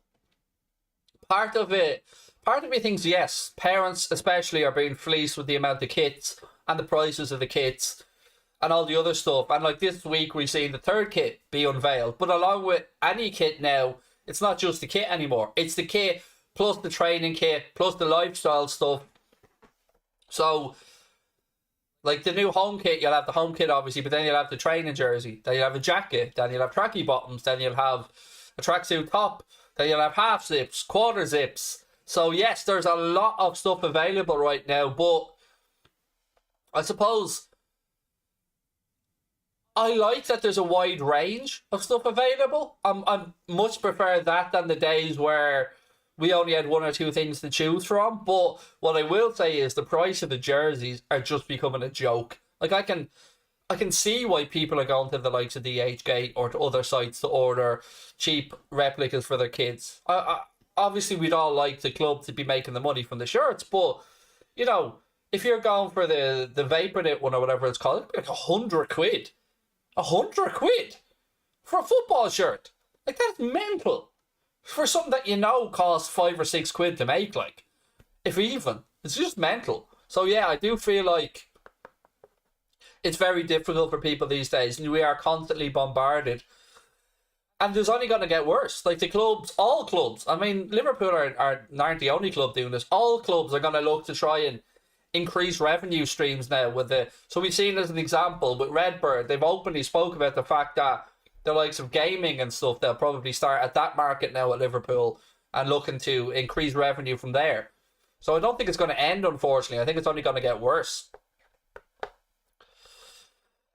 part of me thinks, yes, parents especially are being fleeced with the amount of kits and the prices of the kits and all the other stuff. And like this week, we've seen the third kit be unveiled. But along with any kit now, it's not just the kit anymore. It's the kit plus the training kit plus the lifestyle stuff. So, like the new home kit, you'll have the home kit obviously, but then you'll have the training jersey. Then you'll have a jacket. Then you'll have tracky bottoms. Then you'll have a tracksuit top. Then you'll have half zips, quarter zips. So yes, there's a lot of stuff available right now, but I suppose I like that there's a wide range of stuff available. I much prefer that than the days where we only had one or two things to choose from. But what I will say is the price of the jerseys are just becoming a joke. Like I can see why people are going to the likes of DHgate or to other sites to order cheap replicas for their kids. Obviously, we'd all like the club to be making the money from the shirts, but, you know, if you're going for the Vaporknit one or whatever it's called, it'd be like £100. £100 for a football shirt. Like, that's mental. For something that you know costs £5 or £6 to make, like, if even. It's just mental. So, yeah, I do feel like it's very difficult for people these days, and we are constantly bombarded. And there's only going to get worse. Like the clubs, all clubs. I mean, Liverpool aren't the only club doing this. All clubs are going to look to try and increase revenue streams now. So we've seen as an example with Redbird, they've openly spoke about the fact that the likes of gaming and stuff, they'll probably start at that market now at Liverpool and looking to increase revenue from there. So I don't think it's going to end, unfortunately. I think it's only going to get worse.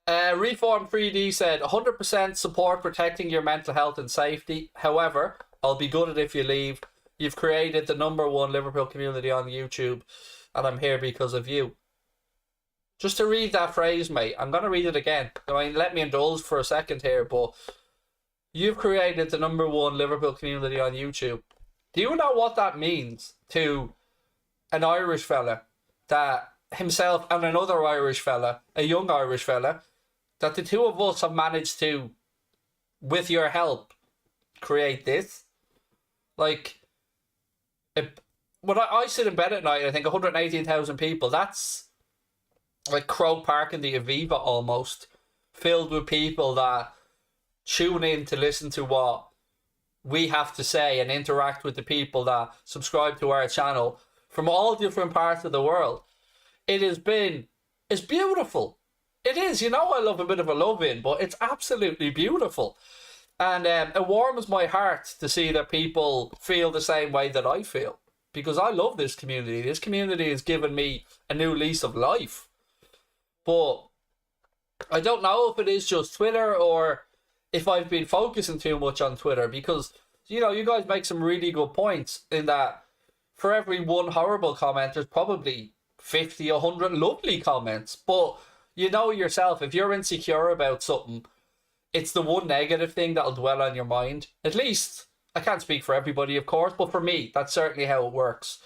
Reform 3D said 100% support protecting your mental health and safety. However, I'll be gutted if you leave. You've created the #1 Liverpool community on YouTube, and I'm here because of you. Just to read that phrase, mate, I'm going to read it again. I mean, let me indulge for a second here, but you've created the #1 Liverpool community on YouTube. Do you know what that means to an Irish fella that himself and another Irish fella, a young Irish fella, that the two of us have managed to, with your help, create this? Like, when I sit in bed at night, I think 118,000 people, that's like Croke Park in the Aviva almost, filled with people that tune in to listen to what we have to say and interact with the people that subscribe to our channel from all different parts of the world. It's beautiful. It is, I love a bit of a love-in, but it's absolutely beautiful. And it warms my heart to see that people feel the same way that I feel. Because I love this community. This community has given me a new lease of life. But I don't know if it is just Twitter or if I've been focusing too much on Twitter. Because, you guys make some really good points in that for every one horrible comment, there's probably 50, 100 lovely comments. But you know yourself, if you're insecure about something, it's the one negative thing that'll dwell on your mind. At least, I can't speak for everybody, of course, but for me, that's certainly how it works.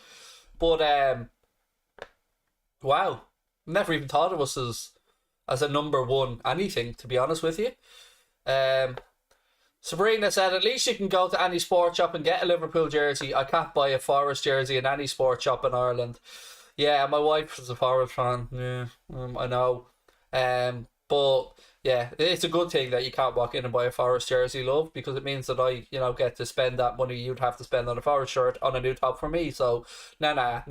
But, wow. Never even thought of us as a #1 anything, to be honest with you. Sabrina said, at least you can go to any sport shop and get a Liverpool jersey. I can't buy a Forest jersey in any sport shop in Ireland. Yeah, my wife is a Forest fan. Yeah, I know. But yeah, it's a good thing that you can't walk in and buy a Forest jersey, love, because it means that I, get to spend that money you'd have to spend on a Forest shirt on a new top for me. So, nah.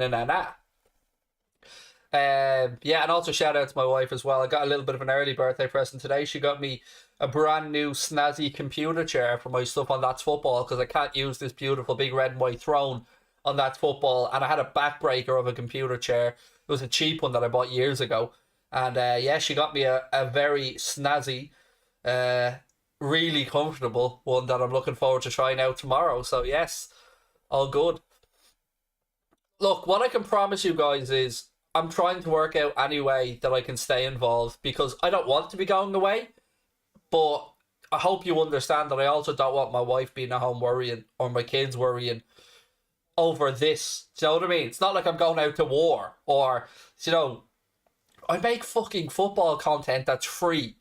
Yeah, and also shout out to my wife as well. I got a little bit of an early birthday present today. She got me a brand new snazzy computer chair for my stuff on That's Football, because I can't use this beautiful big red and white throne on That's Football, and I had a backbreaker of a computer chair. It was a cheap one that I bought years ago. And yeah, she got me a very snazzy, really comfortable one that I'm looking forward to trying out tomorrow. So yes, all good. Look, what I can promise you guys is I'm trying to work out any way that I can stay involved, because I don't want to be going away, but I hope you understand that I also don't want my wife being at home worrying or my kids worrying over this. Do you know what I mean? It's not like I'm going out to war or, I make fucking football content that's free.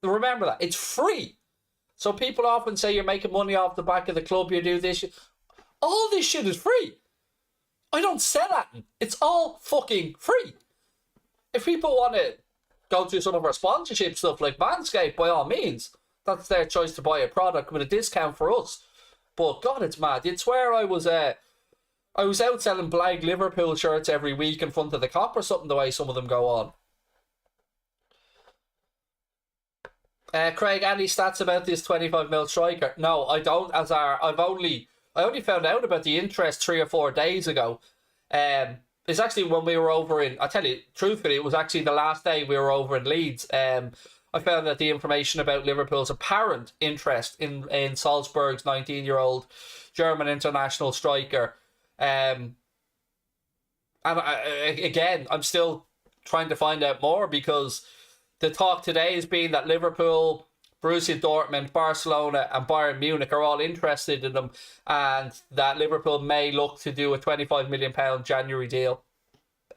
Remember that. It's free. So people often say you're making money off the back of the club, you do this. All this shit is free. I don't sell that. It's all fucking free. If people want to go to some of our sponsorship stuff like Manscaped, by all means, that's their choice to buy a product with a discount for us. But God, it's mad. You'd swear I was out selling blag Liverpool shirts every week in front of the cop or something, the way some of them go on. Craig, any stats about this 25 mil striker? No, I don't. I only found out about the interest 3 or 4 days ago. It's actually when we were over in, I tell you, truthfully, it was actually the last day we were over in Leeds. I found that the information about Liverpool's apparent interest in Salzburg's 19-year-old German international striker. And again, I'm still trying to find out more, because the talk today has been that Liverpool, Borussia Dortmund, Barcelona and Bayern Munich are all interested in them, and that Liverpool may look to do a £25 million January deal.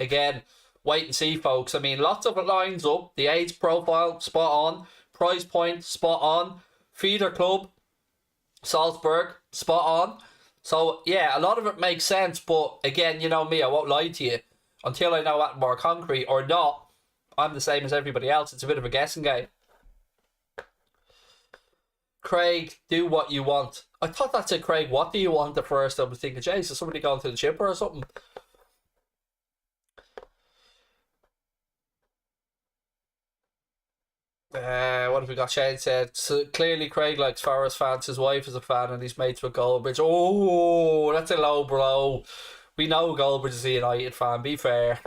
Again, wait and see, folks. I mean, lots of it lines up. The age profile, spot on. Price point, spot on. Feeder club, Salzburg, spot on. So, yeah, a lot of it makes sense, but again, you know me, I won't lie to you. Until I know that more concrete or not, I'm the same as everybody else. It's a bit of a guessing game. Craig, do what you want. I thought that said, Craig, what do you want at first? I was thinking, jeez, is somebody going to the chipper or something? What have we got? Shane said, so clearly Craig likes Forest fans. His wife is a fan and he's mates with Goldbridge. Oh, that's a low blow. We know Goldbridge is a United fan, be fair.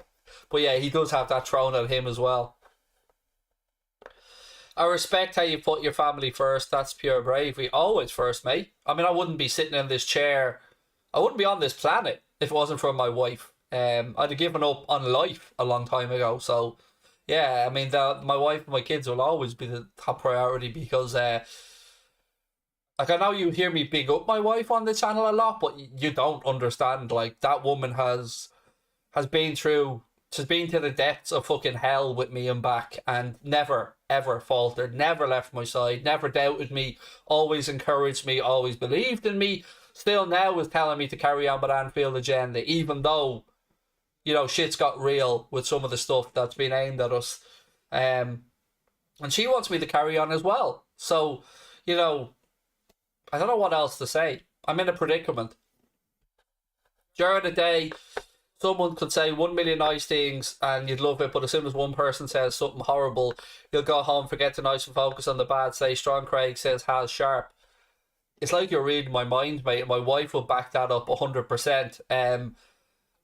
But yeah, he does have that thrown at him as well. I respect how you put your family first. That's pure bravery. Always first, mate. I mean, I wouldn't be sitting in this chair. I wouldn't be on this planet if it wasn't for my wife. I'd have given up on life a long time ago. So, yeah, I mean, my wife and my kids will always be the top priority because, like, I know you hear me big up my wife on the channel a lot, but you don't understand. Like, that woman has been through. She's been to the depths of fucking hell with me and back and never, ever faltered, never left my side, never doubted me, always encouraged me, always believed in me. Still now is telling me to carry on with Anfield agenda, even though, you know, shit's got real with some of the stuff that's been aimed at us. And she wants me to carry on as well. So, you know, I don't know what else to say. I'm in a predicament. During the day, someone could say 1 million nice things and you'd love it, but as soon as one person says something horrible, you'll go home, forget to nice and focus on the bad, stay strong. Craig says, Hal Sharp. It's like you're reading my mind, mate, and my wife will back that up 100%.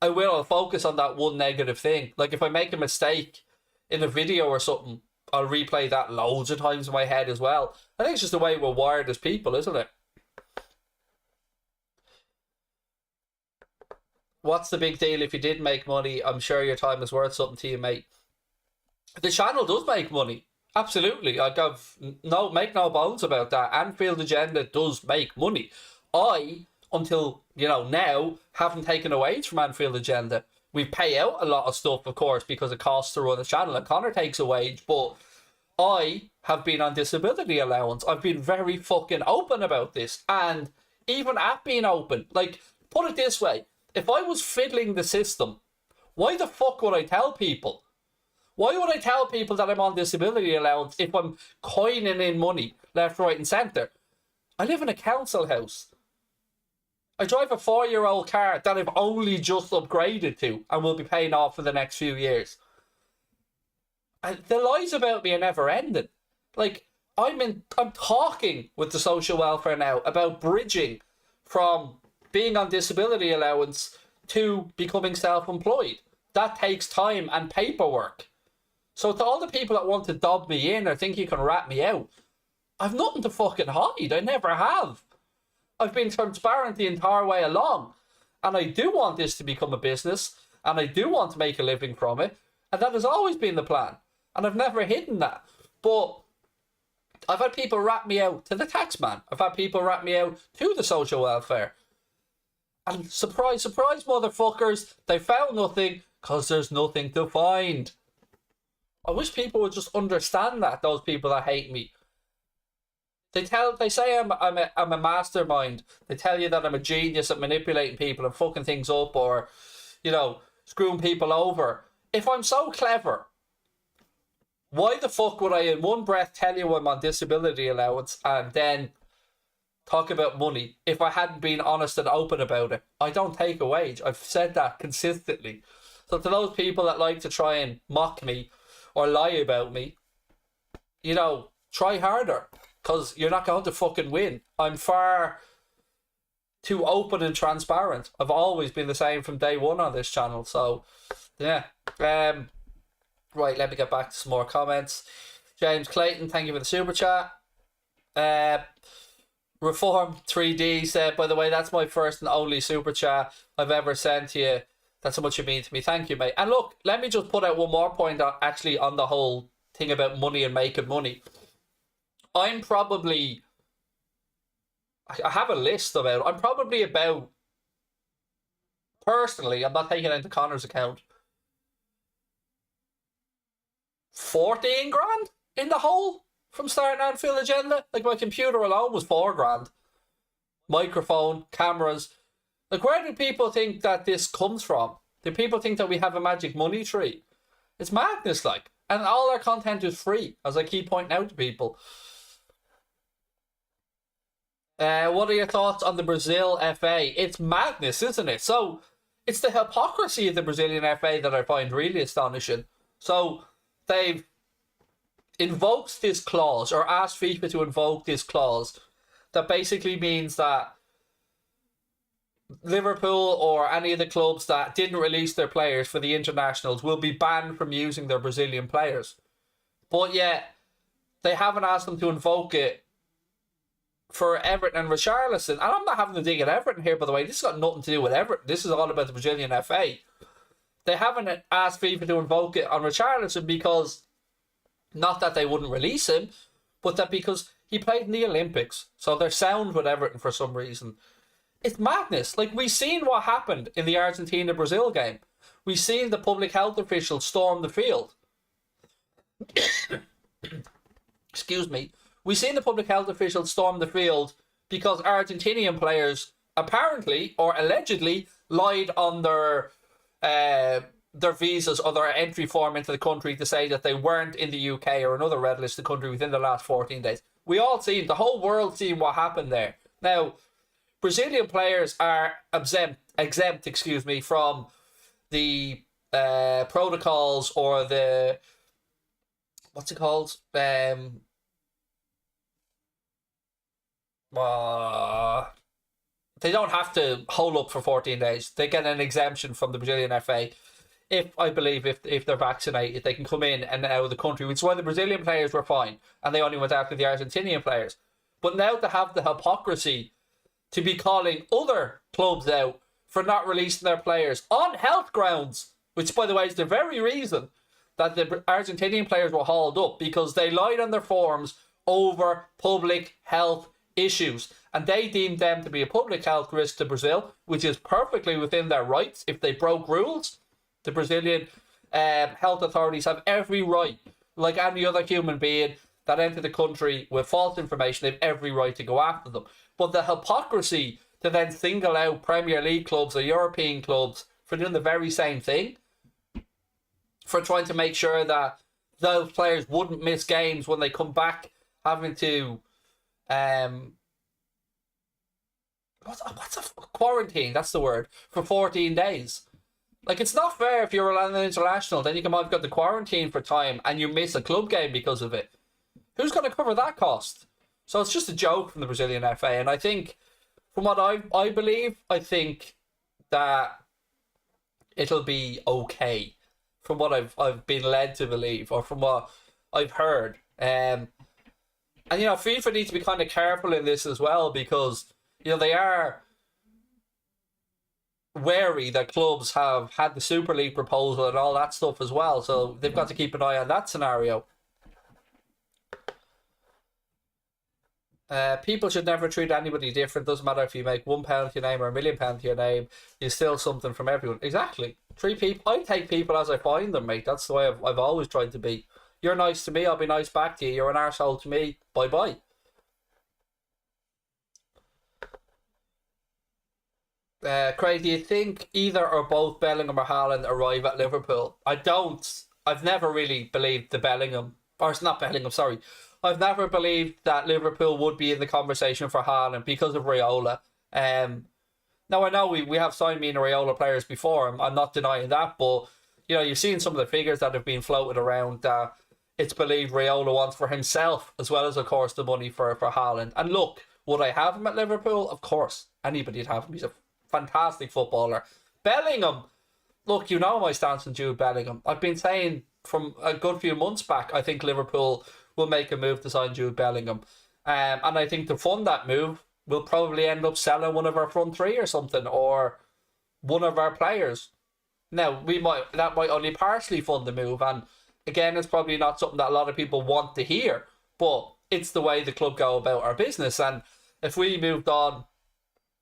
I'll focus on that one negative thing. Like, if I make a mistake in a video or something, I'll replay that loads of times in my head as well. I think it's just the way we're wired as people, isn't it? What's the big deal if you did make money? I'm sure your time is worth something to you, mate. The channel does make money. Absolutely. Make no bones about that. Anfield Agenda does make money. I, until, you know, now, haven't taken a wage from Anfield Agenda. We pay out a lot of stuff, of course, because it costs to run the channel, and Connor takes a wage, but I have been on disability allowance. I've been very fucking open about this. And even at being open, like, put it this way, if I was fiddling the system, why the fuck would I tell people? Why would I tell people that I'm on disability allowance if I'm coining in money left, right and centre? I live in a council house. I drive a 4-year-old car that I've only just upgraded to and will be paying off for the next few years. And the lies about me are never ending. Like, I'm talking with the social welfare now about bridging from being on disability allowance to becoming self-employed. That takes time and paperwork. So to all the people that want to dob me in or think you can rat me out, I've nothing to fucking hide. I never have. I've been transparent the entire way along. And I do want this to become a business. And I do want to make a living from it. And that has always been the plan. And I've never hidden that. But I've had people rat me out to the tax man. I've had people rat me out to the social welfare. And surprise, surprise, motherfuckers, they found nothing because there's nothing to find. I wish people would just understand that, those people that hate me. They say I'm a mastermind. They tell you that I'm a genius at manipulating people and fucking things up or, you know, screwing people over. If I'm so clever, why the fuck would I in one breath tell you I'm on disability allowance and then talk about money if I hadn't been honest and open about it? I don't take a wage. I've said that consistently. So to those people that like to try and mock me or lie about me, you know, try harder because you're not going to fucking win. I'm far too open and transparent. I've always been the same from day one on this channel. So, yeah. Right, let me get back to some more comments. James Clayton, thank you for the super chat. Reform 3D said, by the way, that's my first and only super chat I've ever sent to you. That's how much you mean to me. Thank you, mate. And look, let me just put out one more point actually on the whole thing about money and making money. I'm probably, I have a list about, I'm probably about, personally, I'm not taking into Connor's account, 14 grand in the whole from starting Anfield Agenda. Like, my computer alone was 4 grand. Microphone, cameras. Like, where do people think that this comes from? Do people think that we have a magic money tree? It's madness, like. And all our content is free, as I keep pointing out to people. What are your thoughts on the Brazil FA? It's madness, isn't it? So, it's the hypocrisy of the Brazilian FA that I find really astonishing. So, they've invoked this clause, or asked FIFA to invoke this clause, that basically means that Liverpool or any of the clubs that didn't release their players for the internationals will be banned from using their Brazilian players. But yet, they haven't asked them to invoke it for Everton and Richarlison. And I'm not having to dig at Everton here, by the way. This has got nothing to do with Everton. This is all about the Brazilian FA. They haven't asked FIFA to invoke it on Richarlison because, not that they wouldn't release him, but that because he played in the Olympics. So they're sound with Everton for some reason. It's madness. Like, we've seen what happened in the Argentina-Brazil game. We've seen the public health officials storm the field. Excuse me. We've seen the public health officials storm the field because Argentinian players apparently or allegedly lied on their visas or their entry form into the country to say that they weren't in the UK or another red listed country within the last 14 days. We all seen, the whole world seen what happened there. Now, Brazilian players are exempt, from the protocols or the, what's it called? They don't have to hold up for 14 days. They get an exemption from the Brazilian FA. If they're vaccinated, they can come in and out of the country, which is why the Brazilian players were fine, and they only went after the Argentinian players. But now to have the hypocrisy to be calling other clubs out for not releasing their players on health grounds, which, by the way, is the very reason that the Argentinian players were hauled up, because they lied on their forms over public health issues. And they deemed them to be a public health risk to Brazil, which is perfectly within their rights. If they broke rules, the Brazilian health authorities have every right, like any other human being that entered the country with false information, they have every right to go after them. But the hypocrisy to then single out Premier League clubs or European clubs for doing the very same thing, for trying to make sure that those players wouldn't miss games when they come back having to what's a quarantine, that's the word, for 14 days. Like, it's not fair. If you're an international, then you might have got the quarantine for time and you miss a club game because of it. Who's going to cover that cost? So it's just a joke from the Brazilian FA. And I think, from what I believe, I think that it'll be okay, from what I've been led to believe, or from what I've heard. And, FIFA needs to be kind of careful in this as well, because, they are wary that clubs have had the Super League proposal and all that stuff as well. So they've got to keep an eye on that scenario. People should never treat anybody different. Doesn't matter if you make £1 to your name or £1 million to your name. You steal something from everyone. Exactly. Treat people. I take people as I find them, mate. That's the way I've always tried to be. You're nice to me, I'll be nice back to you. You're an arsehole to me, bye bye. Craig, do you think either or both Bellingham or Haaland arrive at Liverpool? I don't. I've never really believed it's not Bellingham, sorry. I've never believed that Liverpool would be in the conversation for Haaland because of Raiola. Now, I know we have signed me and Raiola players before. I'm not denying that, but you've seen some of the figures that have been floated around. It's believed Raiola wants for himself, as well as, of course, the money for Haaland. And look, would I have him at Liverpool? Of course, anybody'd have him. He's a fantastic footballer. Bellingham, look, my stance on Jude Bellingham. I've been saying from a good few months back, I think Liverpool will make a move to sign Jude Bellingham. And I think to fund that move, we'll probably end up selling one of our front three or something, or one of our players. Now, that might only partially fund the move, and again, it's probably not something that a lot of people want to hear, but it's the way the club go about our business. And if we moved on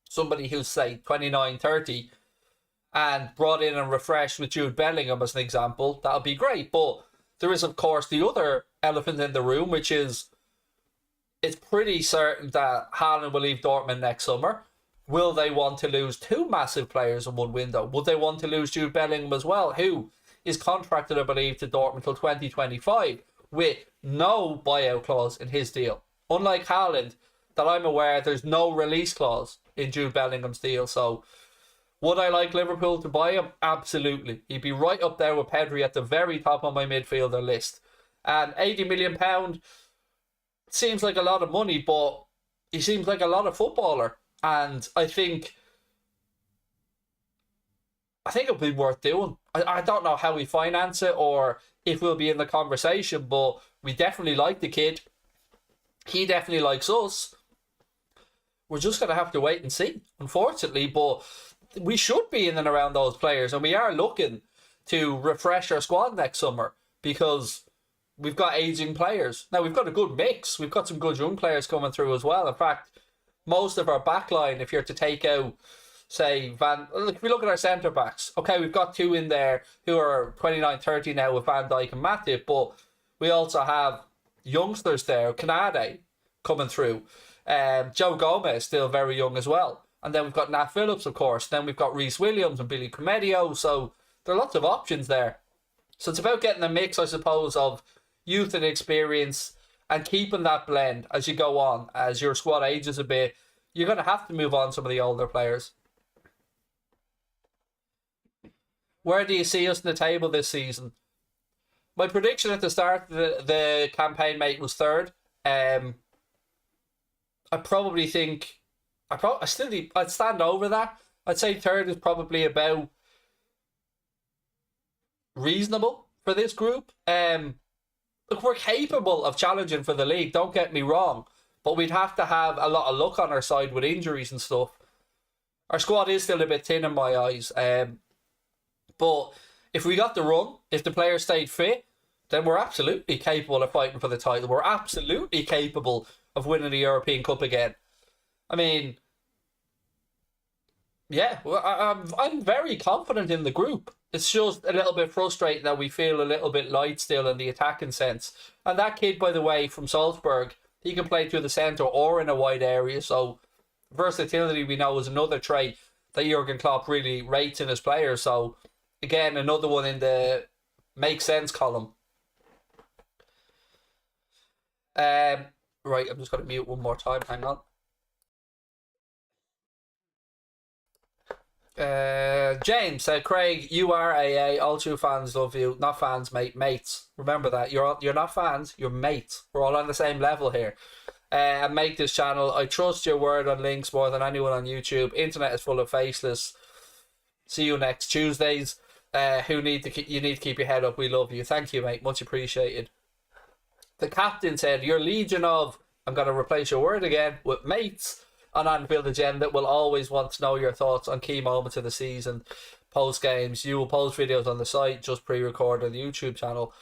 somebody who's, say, 29, 30, and brought in and refreshed with Jude Bellingham as an example, that would be great. But there is, of course, the other elephant in the room, which is, it's pretty certain that Haaland will leave Dortmund next summer. Will they want to lose two massive players in one window? Would they want to lose Jude Bellingham as well, who is contracted, I believe, to Dortmund till 2025 with no buyout clause in his deal? Unlike Haaland, that I'm aware, there's no release clause in Jude Bellingham's deal. So would I like Liverpool to buy him? Absolutely. He'd be right up there with Pedri at the very top of my midfielder list. And £80 million seems like a lot of money, but he seems like a lot of footballer. And I think I think it'll be worth doing. I don't know how we finance it or if we'll be in the conversation, but we definitely like the kid. He definitely likes us. We're just going to have to wait and see, unfortunately, but we should be in and around those players, and we are looking to refresh our squad next summer because we've got aging players. Now, we've got a good mix. We've got some good young players coming through as well. In fact, most of our backline, if you're to take out, say, if we look at our centre-backs, okay, we've got two in there who are 29, 30 now with Van Dijk and Matip, but we also have youngsters there, Canade coming through. Joe Gomez, still very young as well. And then we've got Nat Phillips, of course. Then we've got Reece Williams and Billy Comedio. So there are lots of options there. So it's about getting a mix, I suppose, of youth and experience and keeping that blend as you go on. As your squad ages a bit, you're going to have to move on some of the older players. Where do you see us in the table this season? My prediction at the start of the campaign, mate, was third. I probably think I'd stand over that. I'd say third is probably about reasonable for this group. Look, we're capable of challenging for the league, don't get me wrong, but we'd have to have a lot of luck on our side with injuries and stuff. Our squad is still a bit thin in my eyes. But if we got the run, if the players stayed fit, then we're absolutely capable of fighting for the title. We're absolutely capable of winning the European Cup again. I mean, yeah, I'm very confident in the group. It's just a little bit frustrating that we feel a little bit light still in the attacking sense. And that kid, by the way, from Salzburg, he can play through the centre or in a wide area. So versatility, we know, is another trait that Jurgen Klopp really rates in his players. So again, another one in the make sense column. Right, I'm just going to mute one more time. Hang on. James said, Craig, you are AA. All true fans love you. Not fans, mate. Mates. Remember that. You're not fans. You're mates. We're all on the same level here. And make this channel. I trust your word on links more than anyone on YouTube. Internet is full of faceless. See you next Tuesdays. You need to keep your head up. We love you. Thank you, mate. Much appreciated. The captain said, your legion of, I'm going to replace your word again, with mates on Anfield agenda will always want to know your thoughts on key moments of the season, post games. You will post videos on the site, just pre-recorded on the YouTube channel.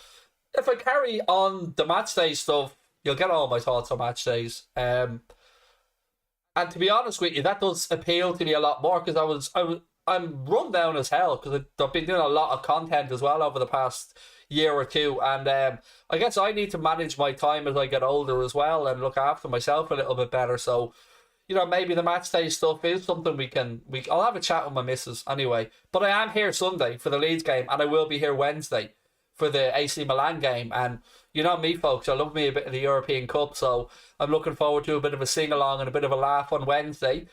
If I carry on the match day stuff, you'll get all my thoughts on match days. And to be honest with you, that does appeal to me a lot more because I'm run down as hell because I've been doing a lot of content as well over the past year or two, and I guess I need to manage my time as I get older as well and look after myself a little bit better. So, you know, maybe the match day stuff is something I'll have a chat with my missus anyway. But I am here Sunday for the Leeds game, and I will be here Wednesday for the AC Milan game. And you know me, folks, I love me a bit of the European Cup, so I'm looking forward to a bit of a sing-along and a bit of a laugh on Wednesday.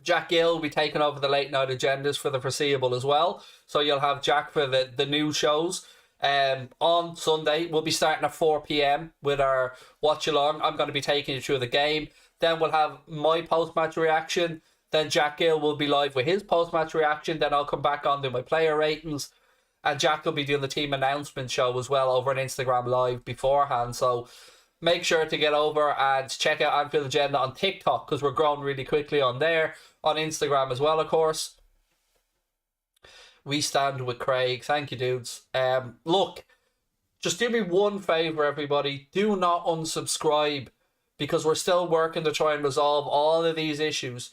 Jack Gill will be taking over the late night agendas for the foreseeable as well. So you'll have Jack for the new shows. On Sunday, we'll be starting at 4 p.m. with our watch along. I'm going to be taking you through the game. Then we'll have my post-match reaction. Then Jack Gill will be live with his post-match reaction. Then I'll come back on to my player ratings. And Jack will be doing the team announcement show as well over on Instagram Live beforehand. So make sure to get over and check out Anfield Agenda on TikTok because we're growing really quickly on there. On Instagram as well, of course. We stand with Craig. Thank you, dudes. Look, just do me one favour, everybody. Do not unsubscribe because we're still working to try and resolve all of these issues.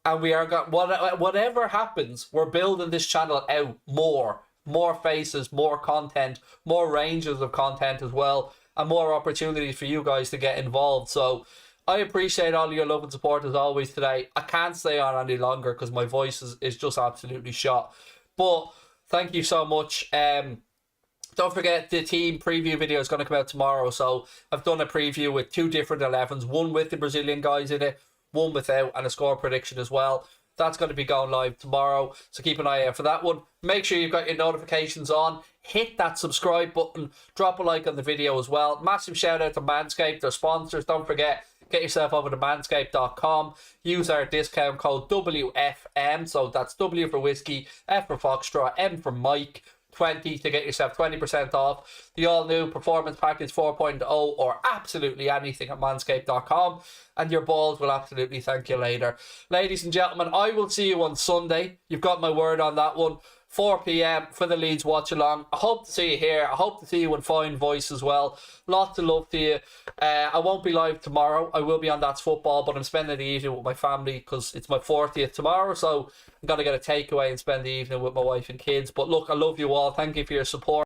And we are whatever happens, we're building this channel out more faces, more content, more ranges of content as well, and more opportunities for you guys to get involved. So I appreciate all your love and support as always today. I can't stay on any longer because my voice is just absolutely shot. But thank you so much. Don't forget the team preview video is going to come out tomorrow. So I've done a preview with 2 different 11s. One with the Brazilian guys in it, one without, and a score prediction as well. That's going to be going live tomorrow. So keep an eye out for that one. Make sure you've got your notifications on. Hit that subscribe button. Drop a like on the video as well. Massive shout out to Manscaped, their sponsors. Don't forget, get yourself over to manscaped.com. Use our discount code WFM. So that's W for whiskey, F for Foxtrot, M for Mike. 20 to get yourself 20% off the all-new Performance Package 4.0 or absolutely anything at manscaped.com, and your balls will absolutely thank you later. Ladies and gentlemen, I will see you on Sunday. You've got my word on that one. 4 p.m. for the Leeds watch along. I hope to see you here. I hope to see you in fine voice as well. Lots of love to you. I won't be live tomorrow. I will be on That's Football, but I'm spending the evening with my family because it's my 40th tomorrow, so I'm going to get a takeaway and spend the evening with my wife and kids. But look, I love you all. Thank you for your support.